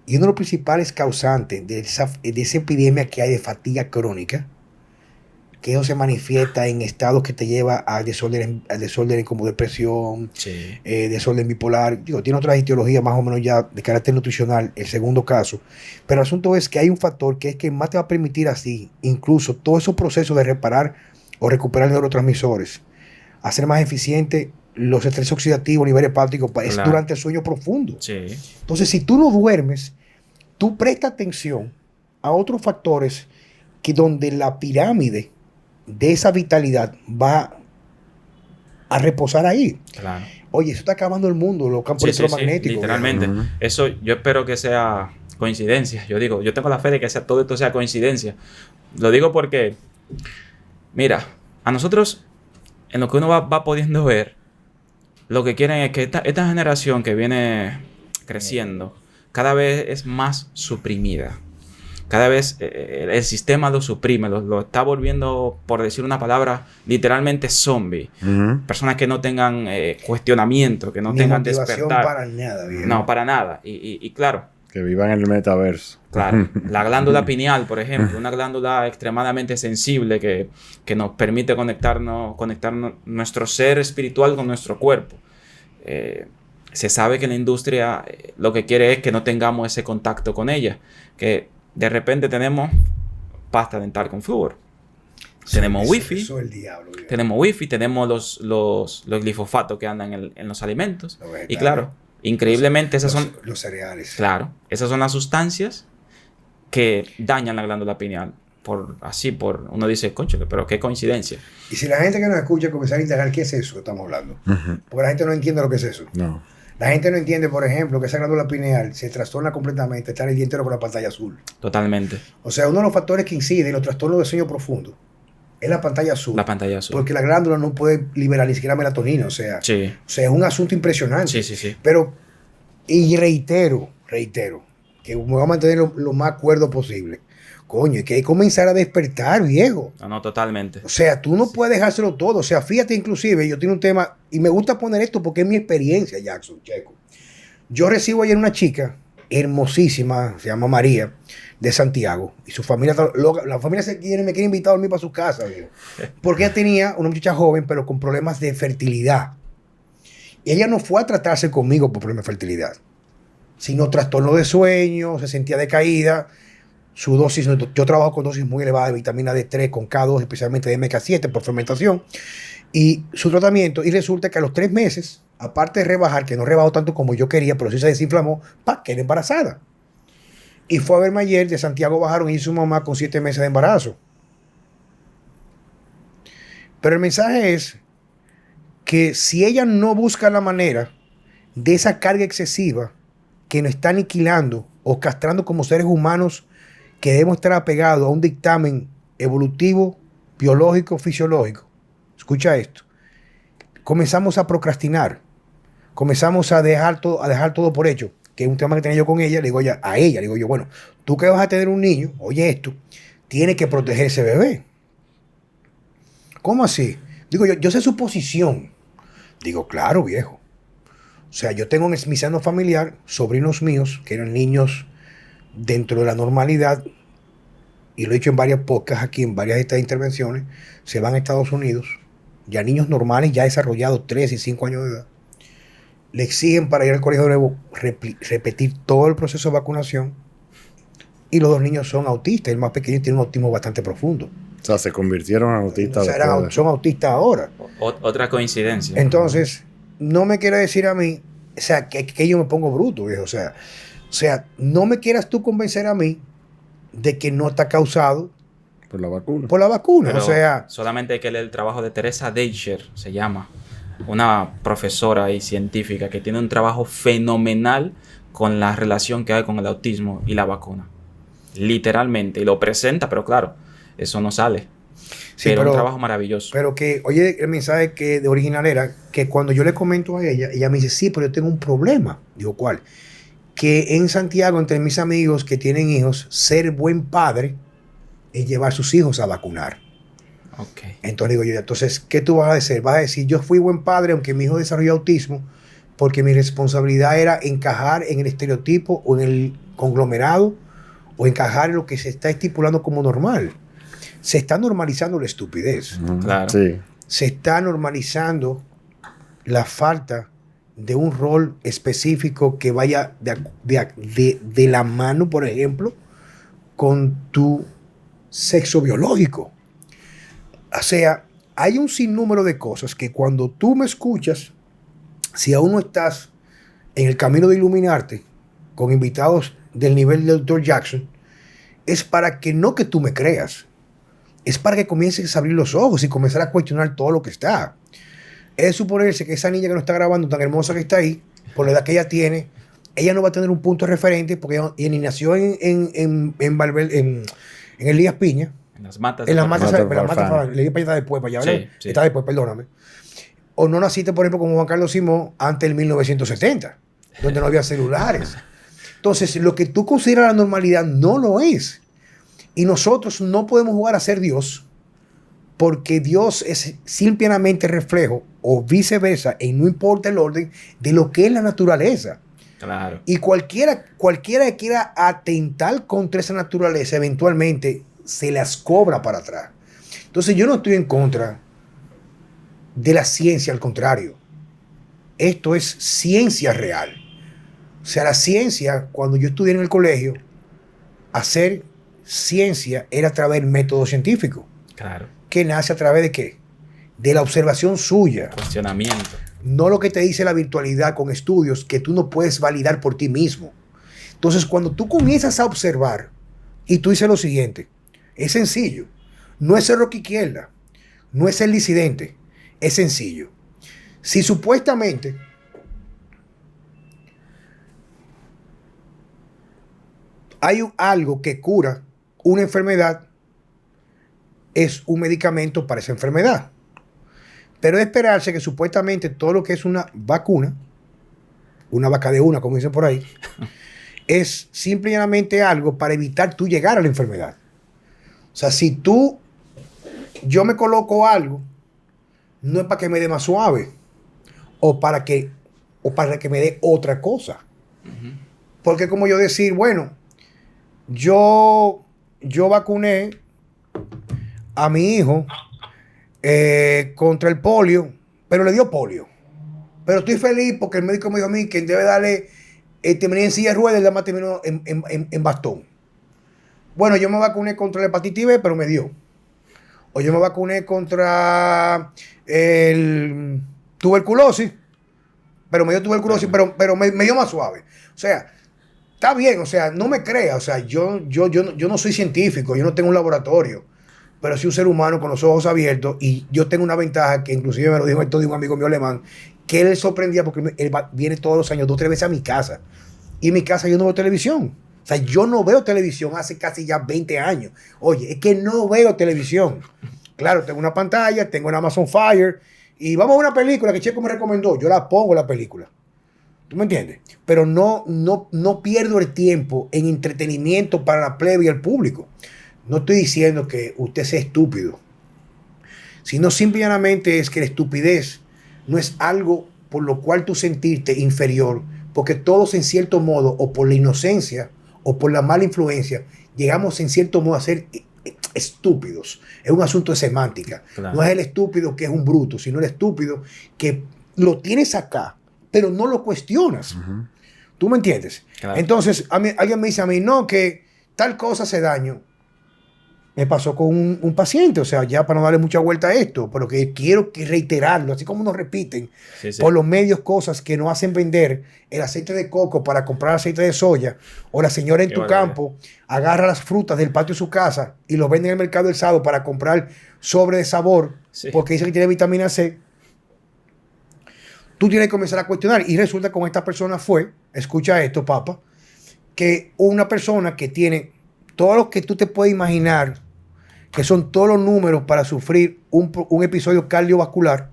S1: Y uno de los principales causantes de esa epidemia que hay de fatiga crónica, que eso se manifiesta en estados que te lleva a desórdenes como depresión, desorden bipolar. Digo, tiene otras etiologías más o menos ya de carácter nutricional, el segundo caso. Pero el asunto es que hay un factor que es que más te va a permitir así, incluso todos esos procesos de reparar o recuperar neurotransmisores, hacer más eficiente los estrés oxidativos a nivel hepático, es durante el sueño profundo.
S3: Sí.
S1: Entonces, si tú no duermes, tú prestas atención a otros factores que donde la pirámide de esa vitalidad va a reposar ahí.
S3: Claro.
S1: Oye, eso está acabando el mundo, los campos electromagnéticos.
S3: Sí, literalmente. Eso yo espero que sea coincidencia. Yo tengo la fe de que todo esto sea coincidencia. Lo digo porque, mira, a nosotros, en lo que uno va pudiendo ver, lo que quieren es que esta generación que viene creciendo cada vez es más suprimida. cada vez el sistema lo suprime, lo está volviendo, por decir una palabra, literalmente zombie. Personas que no tengan cuestionamiento, que no tengan despertar.
S1: Para nada, viejo.
S3: No, para nada. Y claro.
S2: Que vivan en el metaverso.
S3: Claro. La glándula pineal, por ejemplo, una glándula extremadamente sensible que nos permite conectar nuestro ser espiritual con nuestro cuerpo. Se sabe que la industria lo que quiere es que no tengamos ese contacto con ella. Que de repente tenemos pasta dental con flúor. Tenemos wifi.
S1: Eso es el diablo. Viejo.
S3: Tenemos wifi, tenemos los glifosatos que andan en los alimentos. Y claro, increíblemente esas son...
S1: Los cereales.
S3: Claro, esas son las sustancias que dañan la glándula pineal. Uno dice, cónchale, pero qué coincidencia.
S1: Y si la gente que nos escucha comenzar a indagar qué es eso que estamos hablando, porque la gente no entiende lo que es eso.
S2: No.
S1: La gente no entiende, por ejemplo, que esa glándula pineal se trastorna completamente, estar el día entero con la pantalla azul.
S3: Totalmente.
S1: O sea, uno de los factores que incide en los trastornos de sueño profundo es la pantalla azul.
S3: La pantalla azul.
S1: Porque la glándula no puede liberar ni siquiera melatonina.
S3: Sí.
S1: O sea, es un asunto impresionante.
S3: Sí.
S1: Pero, y reitero, que me voy a mantener lo más cuerdo posible. Coño, es que hay que comenzar a despertar, viejo.
S3: No, totalmente.
S1: O sea, tú no puedes dejárselo todo. O sea, fíjate, inclusive, yo tengo un tema, y me gusta poner esto porque es mi experiencia, Jackson, Checo. Yo recibo ayer una chica hermosísima, se llama María, de Santiago, y su familia, la familia me quiere invitar a dormir para su casa, viejo. Porque ella tenía una muchacha joven, pero con problemas de fertilidad. Y ella no fue a tratarse conmigo por problemas de fertilidad, sino trastorno de sueño, se sentía decaída. Su dosis, yo trabajo con dosis muy elevadas de vitamina D3 con K2, especialmente de MK7 por fermentación, y su tratamiento, y resulta que a los 3 meses, aparte de rebajar, que no rebajó tanto como yo quería, pero sí se desinflamó, quedó embarazada. Y fue a verme ayer, de Santiago bajaron y su mamá con 7 meses de embarazo. Pero el mensaje es que si ella no busca la manera de esa carga excesiva que nos está aniquilando o castrando como seres humanos, que debemos estar apegados a un dictamen evolutivo, biológico, fisiológico. Escucha esto. Comenzamos a procrastinar. Comenzamos a dejar todo por hecho. Que es un tema que tenía yo con ella. Le digo yo, bueno, tú que vas a tener un niño, oye esto, tienes que proteger ese bebé. ¿Cómo así? Digo yo sé su posición. Digo, claro, viejo. O sea, yo tengo en mi seno familiar sobrinos míos que eran niños dentro de la normalidad, y lo he dicho en varias podcasts aquí, en varias de estas intervenciones, se van a Estados Unidos, ya niños normales, ya desarrollados 3 y 5 años de edad, le exigen para ir al colegio de nuevo repetir todo el proceso de vacunación, y los 2 niños son autistas, el más pequeño tiene un autismo bastante profundo.
S2: O sea, se convirtieron en autistas.
S1: O sea, son autistas ahora.
S3: Otra coincidencia.
S1: Entonces, no me quiere decir a mí, o sea, que yo me pongo bruto, viejo, o sea, no me quieras tú convencer a mí de que no está causado
S2: por la vacuna.
S3: Pero
S1: o sea,
S3: solamente hay que leer el trabajo de Teresa Deicher, se llama, una profesora y científica que tiene un trabajo fenomenal con la relación que hay con el autismo y la vacuna. Literalmente. Y lo presenta, pero claro, eso no sale. Sí, pero un trabajo maravilloso.
S1: Pero que, oye, el mensaje que de original era que cuando yo le comento a ella me dice, sí, pero yo tengo un problema. Digo, ¿cuál? Que en Santiago, entre mis amigos que tienen hijos, ser buen padre es llevar sus hijos a vacunar.
S3: Okay.
S1: Entonces digo yo, entonces, ¿qué tú vas a decir? Vas a decir, yo fui buen padre aunque mi hijo desarrolló autismo, porque mi responsabilidad era encajar en el estereotipo o en el conglomerado o encajar en lo que se está estipulando como normal. Se está normalizando la estupidez.
S3: Claro.
S2: Sí.
S1: Se está normalizando la falta de un rol específico que vaya de la mano, por ejemplo, con tu sexo biológico. O sea, hay un sinnúmero de cosas que cuando tú me escuchas, si aún no estás en el camino de iluminarte con invitados del nivel del Dr. Jackson, es para que no que tú me creas, es para que comiences a abrir los ojos y comenzar a cuestionar todo lo que está. Es suponerse que esa niña que nos está grabando, tan hermosa que está ahí, por la edad que ella tiene, ella no va a tener un punto de referente porque ella ni nació en Elías Piña.
S3: En las matas.
S1: En las matas, Elías Piña está después, para allá, ¿verdad?
S3: Sí.
S1: Está después, perdóname. O no naciste, por ejemplo, como Juan Carlos Simón antes del 1970, donde no había celulares. Entonces, lo que tú consideras la normalidad no lo es. Y nosotros no podemos jugar a ser Dios, porque Dios es simplemente reflejo, o viceversa, y no importa el orden, de lo que es la naturaleza.
S3: Claro.
S1: Y cualquiera que quiera atentar contra esa naturaleza, eventualmente se las cobra para atrás. Entonces yo no estoy en contra de la ciencia, al contrario. Esto es ciencia real. O sea, la ciencia, cuando yo estudié en el colegio, hacer ciencia era a través del método científico.
S3: Claro.
S1: ¿Que nace a través de qué? De la observación suya.
S3: Cuestionamiento.
S1: No lo que te dice la virtualidad con estudios que tú no puedes validar por ti mismo. Entonces, cuando tú comienzas a observar y tú dices lo siguiente, es sencillo. No es el rock izquierda, no es el disidente, es sencillo. Si supuestamente hay algo que cura una enfermedad, es un medicamento para esa enfermedad. Pero es esperarse que supuestamente todo lo que es una vacuna, una vaca de una, como dicen por ahí, es simplemente algo para evitar tú llegar a la enfermedad. O sea, si yo me coloco algo, no es para que me dé más suave, o para que me dé otra cosa. Uh-huh. Porque como yo decir, bueno, yo vacuné a mi hijo contra el polio, pero le dio polio. Pero estoy feliz porque el médico me dijo a mí que debe darle, terminé en silla de ruedas y además terminó en bastón. Bueno, yo me vacuné contra la hepatitis B, pero me dio. O yo me vacuné contra el tuberculosis, pero me dio tuberculosis, pero me dio más suave. O sea, está bien, o sea, no me crea. O sea, yo no soy científico, yo no tengo un laboratorio, pero sí un ser humano con los ojos abiertos, y yo tengo una ventaja que inclusive me lo dijo esto de un amigo mío alemán, que él sorprendía porque él viene todos los años 2 o 3 veces a mi casa. Y en mi casa yo no veo televisión. O sea, yo no veo televisión hace casi ya 20 años. Oye, es que no veo televisión. Claro, tengo una pantalla, tengo un Amazon Fire, y vamos a una película que Checo me recomendó. Yo la pongo la película. ¿Tú me entiendes? Pero no pierdo el tiempo en entretenimiento para la plebe y el público. No estoy diciendo que usted sea estúpido, sino simplemente es que la estupidez no es algo por lo cual tú sentirte inferior, porque todos en cierto modo, o por la inocencia o por la mala influencia, llegamos en cierto modo a ser estúpidos. Es un asunto de semántica. Claro. No es el estúpido que es un bruto, sino el estúpido que lo tienes acá, pero no lo cuestionas. Uh-huh. ¿Tú me entiendes? Claro. Entonces, alguien me dice a mí, no, que tal cosa hace daño. Me pasó con un paciente, o sea, ya para no darle mucha vuelta a esto, pero que quiero reiterarlo, así como nos repiten por los medios cosas que nos hacen vender el aceite de coco para comprar aceite de soya, o la señora en tu campo agarra las frutas del patio de su casa y los vende en el mercado del sábado para comprar sobre de sabor, porque dice que tiene vitamina C. Tú tienes que comenzar a cuestionar, y resulta que con esta persona fue, escucha esto, papá, que una persona que tiene todo lo que tú te puedes imaginar, que son todos los números para sufrir un episodio cardiovascular,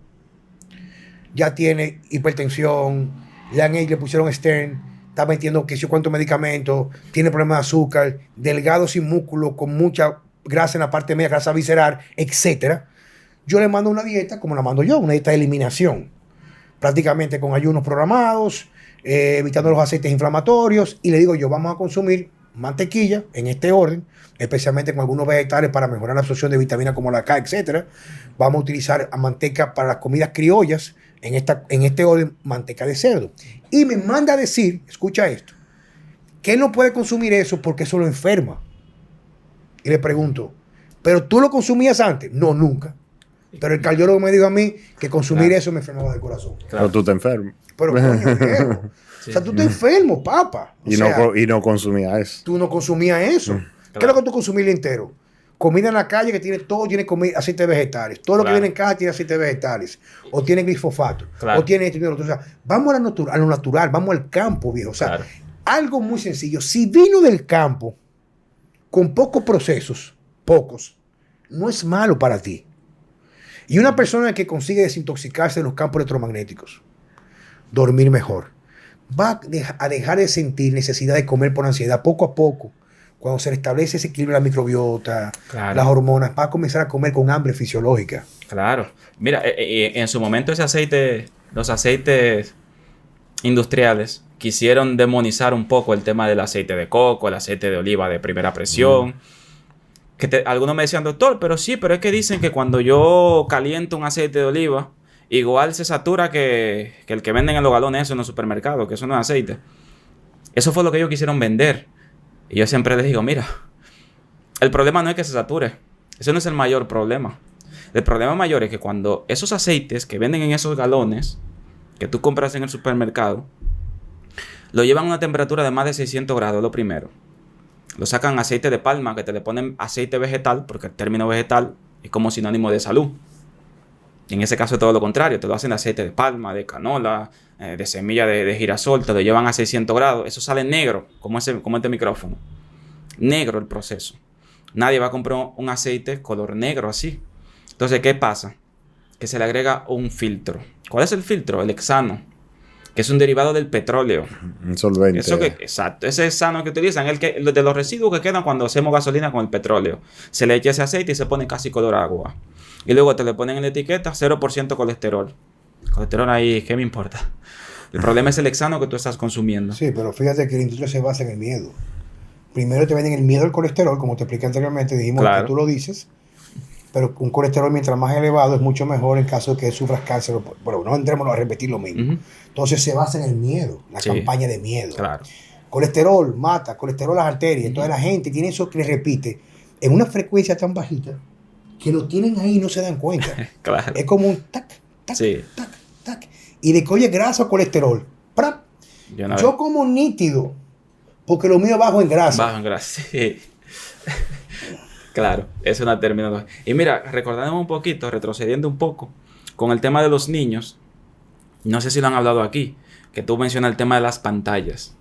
S1: ya tiene hipertensión, le pusieron Stern, está metiendo que sé cuántos medicamentos, tiene problemas de azúcar, delgado sin músculo, con mucha grasa en la parte media, grasa visceral, etc. Yo le mando una dieta como la mando yo, una dieta de eliminación, prácticamente con ayunos programados, evitando los aceites inflamatorios, y le digo yo, vamos a consumir mantequilla en este orden, especialmente con algunos vegetales para mejorar la absorción de vitaminas como la K, etc. Vamos a utilizar manteca para las comidas criollas, en este orden, manteca de cerdo. Y me manda a decir, escucha esto, que él no puede consumir eso porque eso lo enferma. Y le pregunto, ¿pero tú lo consumías antes? No, nunca. Pero el cardiólogo me dijo a mí que consumir eso me enfermaba del corazón.
S2: Pero tú te enfermas.
S1: Pero coño, viejo. Sí, o sea, tú te enfermo, papá.
S2: Y no consumía eso.
S1: Tú no consumías eso. Claro. ¿Qué es lo que tú consumías entero? Comida en la calle que tiene todo, tiene aceite de vegetales. Todo lo que viene en caja tiene aceite de vegetales. O tiene glifosato. O tiene esto y lo otro. O sea, vamos a lo natural, vamos al campo, viejo. O sea, algo muy sencillo. Si vino del campo con pocos procesos, no es malo para ti. Y una persona que consigue desintoxicarse de los campos electromagnéticos, dormir mejor, va a dejar de sentir necesidad de comer por ansiedad poco a poco, cuando se restablece ese equilibrio de la microbiota,
S3: Claro.
S1: las hormonas, va a comenzar a comer con hambre fisiológica.
S3: Claro. Mira, en su momento los aceites industriales quisieron demonizar un poco el tema del aceite de coco, el aceite de oliva de primera presión. Algunos me decían, doctor, pero es que dicen que cuando yo caliento un aceite de oliva, igual se satura que el que venden en los galones eso en los supermercados, que eso no es aceite. Eso fue lo que ellos quisieron vender. Y yo siempre les digo, mira, el problema no es que se sature. Ese no es el mayor problema. El problema mayor es que cuando esos aceites que venden en esos galones, que tú compras en el supermercado, lo llevan a una temperatura de más de 600 grados, lo primero. Lo sacan aceite de palma, que te le ponen aceite vegetal, porque el término vegetal es como sinónimo de salud. Y en ese caso es todo lo contrario. Te lo hacen de aceite de palma, de canola, de semilla de girasol. Te lo llevan a 600 grados. Eso sale negro, como este micrófono. Negro el proceso. Nadie va a comprar un aceite color negro así. Entonces, ¿qué pasa? Que se le agrega un filtro. ¿Cuál es el filtro? El hexano, que es un derivado del petróleo.
S2: Un solvente.
S3: Exacto. Ese hexano que utilizan es el de los residuos que quedan cuando hacemos gasolina con el petróleo. Se le echa ese aceite y se pone casi color agua. Y luego te le ponen en la etiqueta 0% colesterol. Colesterol ahí, ¿qué me importa? El problema es el hexano que tú estás consumiendo.
S1: Sí, pero fíjate que la industria se basa en el miedo. Primero te venden el miedo al colesterol, como te expliqué anteriormente, dijimos
S3: Claro.
S1: que tú lo dices, pero un colesterol mientras más elevado es mucho mejor en caso de que sufras cáncer. Bueno, no entremos a repetir lo mismo. Entonces se basa en el miedo, la
S3: Sí.
S1: campaña de miedo.
S3: Claro.
S1: Colesterol mata, colesterol las arterias. Entonces la gente tiene eso que le repite en una frecuencia tan bajita que lo tienen ahí y no se dan cuenta.
S3: Claro.
S1: Es como un tac, tac,
S3: Sí.
S1: tac, tac. Y de que oye grasa o colesterol. ¡Prap! Yo como nítido, porque lo mío bajo en grasa.
S3: Bajo en grasa. Sí. Claro, es una terminología. Y mira, recordando un poquito, retrocediendo un poco, con el tema de los niños, no sé si lo han hablado aquí, que tú mencionas el tema de las pantallas.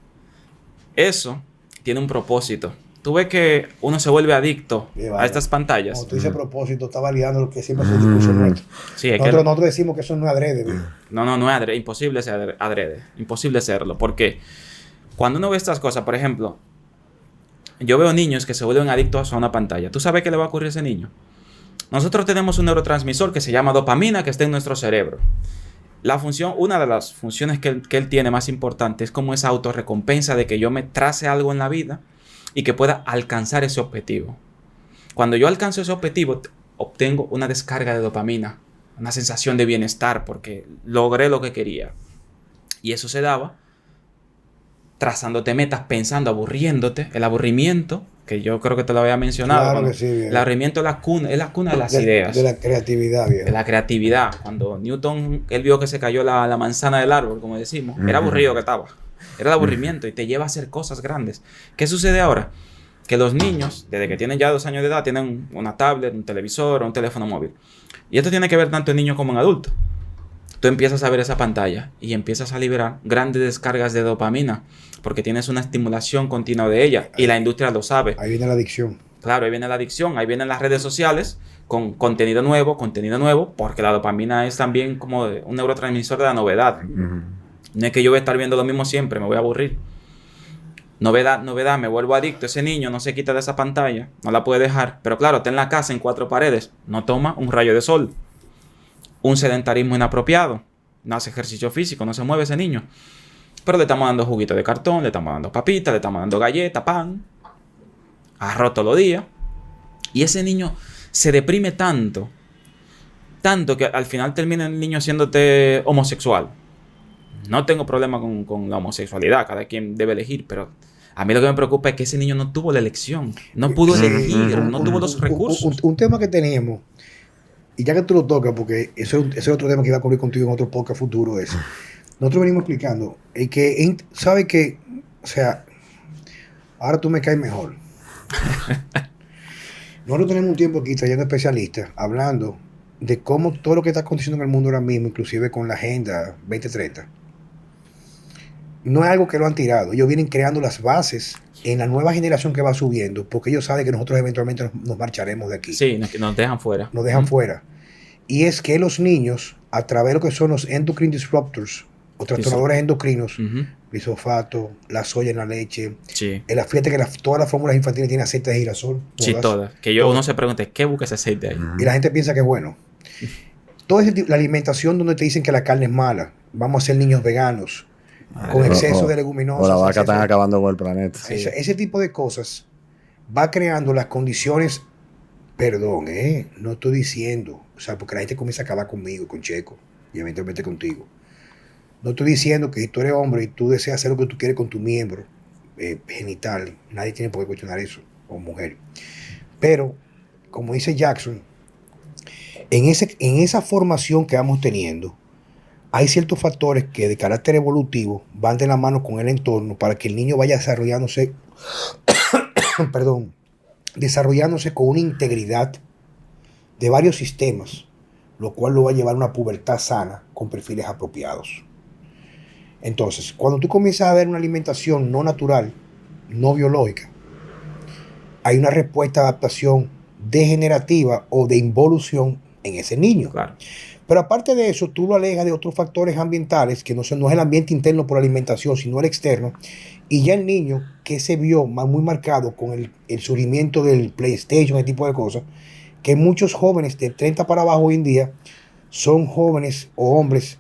S3: Eso tiene un propósito. Tú ves que uno se vuelve adicto a estas pantallas.
S1: Como tú dices propósito, está validando lo que siempre es el discurso nuestro.
S3: Sí, es
S1: Nosotros decimos que eso no es adrede.
S3: No es adrede. Imposible ser adrede. Imposible serlo. Porque cuando uno ve estas cosas, por ejemplo, yo veo niños que se vuelven adictos a una pantalla. ¿Tú sabes qué le va a ocurrir a ese niño? Nosotros tenemos un neurotransmisor que se llama dopamina que está en nuestro cerebro. Una de las funciones que él tiene más importante es como esa autorrecompensa de que yo me trace algo en la vida y que pueda alcanzar ese objetivo. Cuando yo alcanzo ese objetivo, obtengo una descarga de dopamina, una sensación de bienestar porque logré lo que quería. Y eso se daba trazándote metas, pensando, aburriéndote. El aburrimiento, que yo creo que te lo había mencionado.
S1: Claro que sí, bien.
S3: El aburrimiento es la cuna de las ideas.
S1: De la creatividad, bien.
S3: De la creatividad. Cuando Newton, él vio que se cayó la manzana del árbol, como decimos, era aburrido que estaba. Era el aburrimiento y te lleva a hacer cosas grandes. ¿Qué sucede ahora? Que los niños, desde que tienen ya 2 años de edad, tienen una tablet, un televisor o un teléfono móvil. Y esto tiene que ver tanto en niños como en adultos. Tú empiezas a ver esa pantalla y empiezas a liberar grandes descargas de dopamina porque tienes una estimulación continua de ella y la industria lo sabe.
S1: Ahí viene la adicción.
S3: Claro, ahí viene la adicción, ahí vienen las redes sociales con contenido nuevo, porque la dopamina es también como un neurotransmisor de la novedad. No es que yo voy a estar viendo lo mismo siempre, me voy a aburrir. Novedad, me vuelvo adicto. Ese niño no se quita de esa pantalla, no la puede dejar. Pero claro, está en la casa en 4 paredes, no toma un rayo de sol. Un sedentarismo inapropiado, no hace ejercicio físico, no se mueve ese niño. Pero le estamos dando juguito de cartón, le estamos dando papitas, le estamos dando galleta, pan, arroz todos los días. Y ese niño se deprime tanto que al final termina el niño siéndote homosexual. No tengo problema con la homosexualidad, cada quien debe elegir, pero a mí lo que me preocupa es que ese niño no tuvo la elección, no pudo elegir, no tuvo los recursos.
S1: Un tema que teníamos, y ya que tú lo tocas, porque ese es otro tema que iba a cubrir contigo en otro podcast futuro, es, nosotros venimos explicando, el que sabe que, o sea, ahora tú me caes mejor. Nosotros tenemos un tiempo aquí trayendo especialistas, hablando de cómo todo lo que está aconteciendo en el mundo ahora mismo, inclusive con la Agenda 2030, no es algo que lo han tirado. Ellos vienen creando las bases en la nueva generación que va subiendo, porque ellos saben que nosotros eventualmente nos marcharemos de aquí.
S3: Sí, nos dejan fuera.
S1: Nos dejan fuera. Y es que los niños, a través de lo que son los endocrine disruptors, Los trastornadores endocrinos,
S3: Ujú.
S1: glifosato, la soya en la leche.
S3: Sí.
S1: Fíjate que todas las fórmulas infantiles tienen aceite de girasol.
S3: Sí, todas. Que uno se pregunte, ¿qué busca ese aceite ahí?
S1: Y la gente piensa que es bueno. Todo ese tipo, la alimentación donde te dicen que la carne es mala, vamos a ser niños veganos, con exceso de leguminosas.
S2: O la vaca
S1: exceso
S2: están
S1: de-
S2: acabando con el planeta.
S3: Sí.
S1: ese tipo de cosas va creando las condiciones. Perdón, no estoy diciendo, o sea, porque la gente comienza a acabar conmigo, con Checo, y eventualmente contigo. No estoy diciendo que si tú eres hombre y tú deseas hacer lo que tú quieres con tu miembro genital, nadie tiene por qué cuestionar eso, o mujer. Pero, como dice Jackson, en esa formación que vamos teniendo, hay ciertos factores que de carácter evolutivo van de la mano con el entorno para que el niño vaya desarrollándose, perdón, desarrollándose con una integridad de varios sistemas, lo cual lo va a llevar a una pubertad sana con perfiles apropiados. Entonces, cuando tú comienzas a ver una alimentación no natural, no biológica, hay una respuesta de adaptación degenerativa o de involución en ese niño.
S3: Claro.
S1: Pero aparte de eso, tú lo alejas de otros factores ambientales, que no es el ambiente interno por alimentación, sino el externo. Y ya el niño, que se vio muy marcado con el surgimiento del PlayStation, ese tipo de cosas, que muchos jóvenes de 30 para abajo hoy en día son jóvenes o hombres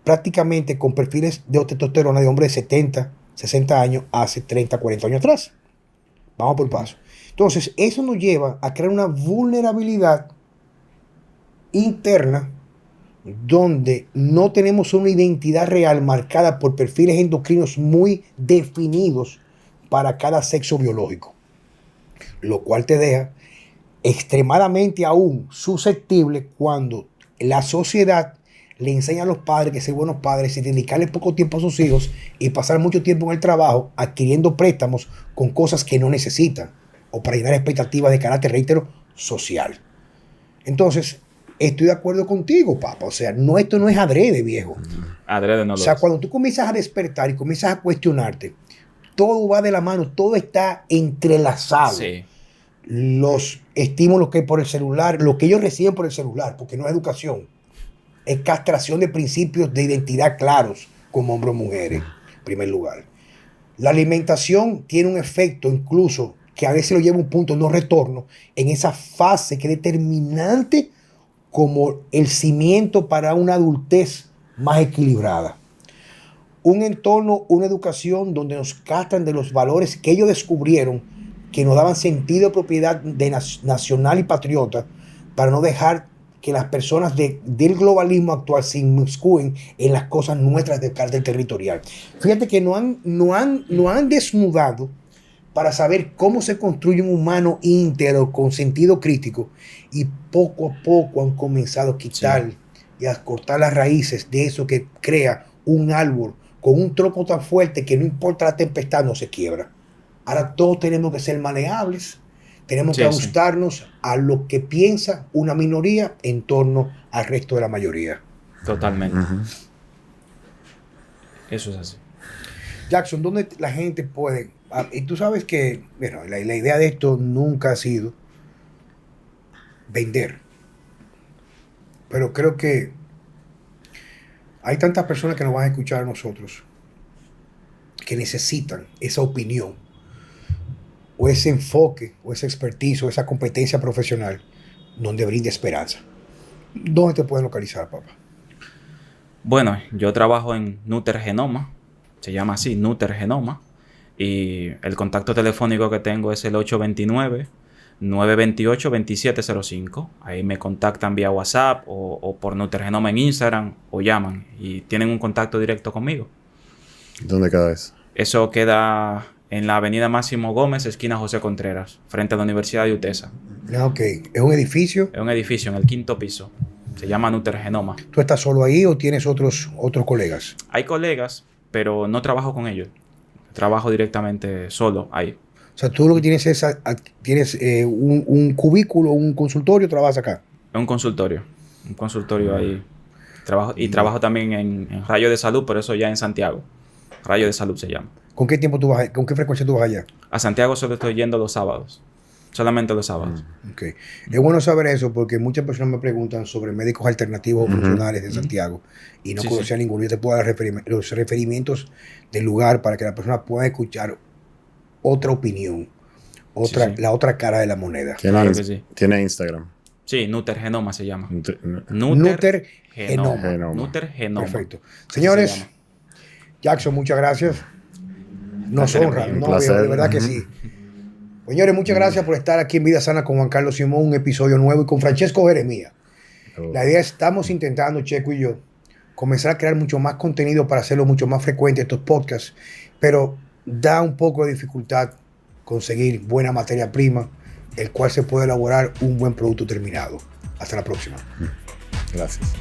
S1: prácticamente con perfiles de testosterona de hombres de 70, 60 años hace 30, 40 años atrás. Vamos por paso. Entonces, eso nos lleva a crear una vulnerabilidad interna donde no tenemos una identidad real marcada por perfiles endocrinos muy definidos para cada sexo biológico, lo cual te deja extremadamente aún susceptible cuando la sociedad le enseña a los padres que ser buenos padres y dedicarle poco tiempo a sus hijos y pasar mucho tiempo en el trabajo adquiriendo préstamos con cosas que no necesitan o para llenar expectativas de carácter, reitero, social. Entonces, estoy de acuerdo contigo, papá. O sea, esto no es adrede, viejo.
S3: Adrede no
S1: O
S3: lo
S1: sea,
S3: es.
S1: cuando tú comienzas a despertar y comienzas a cuestionarte, todo va de la mano, todo está entrelazado.
S3: Sí.
S1: Los estímulos que hay por el celular, lo que ellos reciben por el celular, porque no es educación, es castración de principios de identidad claros como hombres o mujeres, en primer lugar. La alimentación tiene un efecto incluso que a veces lo lleva a un punto de no retorno en esa fase que es determinante como el cimiento para una adultez más equilibrada. Un entorno, una educación donde nos castran de los valores que ellos descubrieron que nos daban sentido de propiedad nacional y patriota para no dejar que las personas del globalismo actual se inmiscuyen en las cosas nuestras de carácter territorial. Fíjate que no han desnudado para saber cómo se construye un humano íntegro con sentido crítico y poco a poco han comenzado a quitar y a cortar las raíces de eso que crea un árbol con un tronco tan fuerte que no importa la tempestad no se quiebra. Ahora todos tenemos que ser maleables, tenemos que ajustarnos a lo que piensa una minoría en torno al resto de la mayoría.
S3: Totalmente. Eso es así.
S1: Jackson, ¿dónde la gente puede? Y tú sabes que, bueno, la idea de esto nunca ha sido vender. Pero creo que hay tantas personas que nos van a escuchar a nosotros que necesitan esa opinión o ese enfoque o esa expertise o esa competencia profesional donde brinde esperanza. ¿Dónde te pueden localizar, papá?
S3: Bueno, yo trabajo en Nuter Genoma, se llama así, Nuter Genoma, y el contacto telefónico que tengo es el 829-928-2705. Ahí me contactan vía WhatsApp o por Nuter Genoma en Instagram o llaman y tienen un contacto directo conmigo.
S2: ¿Dónde queda eso?
S3: Eso queda en la avenida Máximo Gómez, esquina José Contreras, frente a la Universidad de UTESA.
S1: Ok, ¿es un edificio?
S3: Es un edificio en el 5º piso. Se llama Nuter Genoma.
S1: ¿Tú estás solo ahí o tienes otros colegas?
S3: Hay colegas, pero no trabajo con ellos. Trabajo directamente solo ahí.
S1: O sea, tú lo que tienes es un cubículo, un consultorio, trabajas acá.
S3: Es un consultorio. Un consultorio ahí. Trabajo también en Rayo de Salud, pero eso ya en Santiago. Rayo de Salud se llama.
S1: ¿Con qué tiempo tú vas? ¿Con qué frecuencia tú vas allá?
S3: A Santiago solo estoy yendo los sábados. Solamente los sábados.
S1: Okay. Es bueno saber eso porque muchas personas me preguntan sobre médicos alternativos o funcionales de Santiago y no conocía ninguno. Yo te puedo dar los referimientos del lugar para que la persona pueda escuchar otra opinión, la otra cara de la moneda.
S2: Tiene Instagram.
S3: Sí, Nuter Genoma se llama.
S1: Nuter Genoma.
S3: Nuter Genoma.
S1: Perfecto. Señores, Jackson, muchas gracias. Nos honra, de verdad que sí. Señores, muchas gracias por estar aquí en Vida Sana con Juan Carlos Simón, un episodio nuevo y con Francesco Jeremías. La idea estamos intentando, Checo y yo, comenzar a crear mucho más contenido para hacerlo mucho más frecuente estos podcasts, pero da un poco de dificultad conseguir buena materia prima, el cual se puede elaborar un buen producto terminado. Hasta la próxima.
S2: Gracias.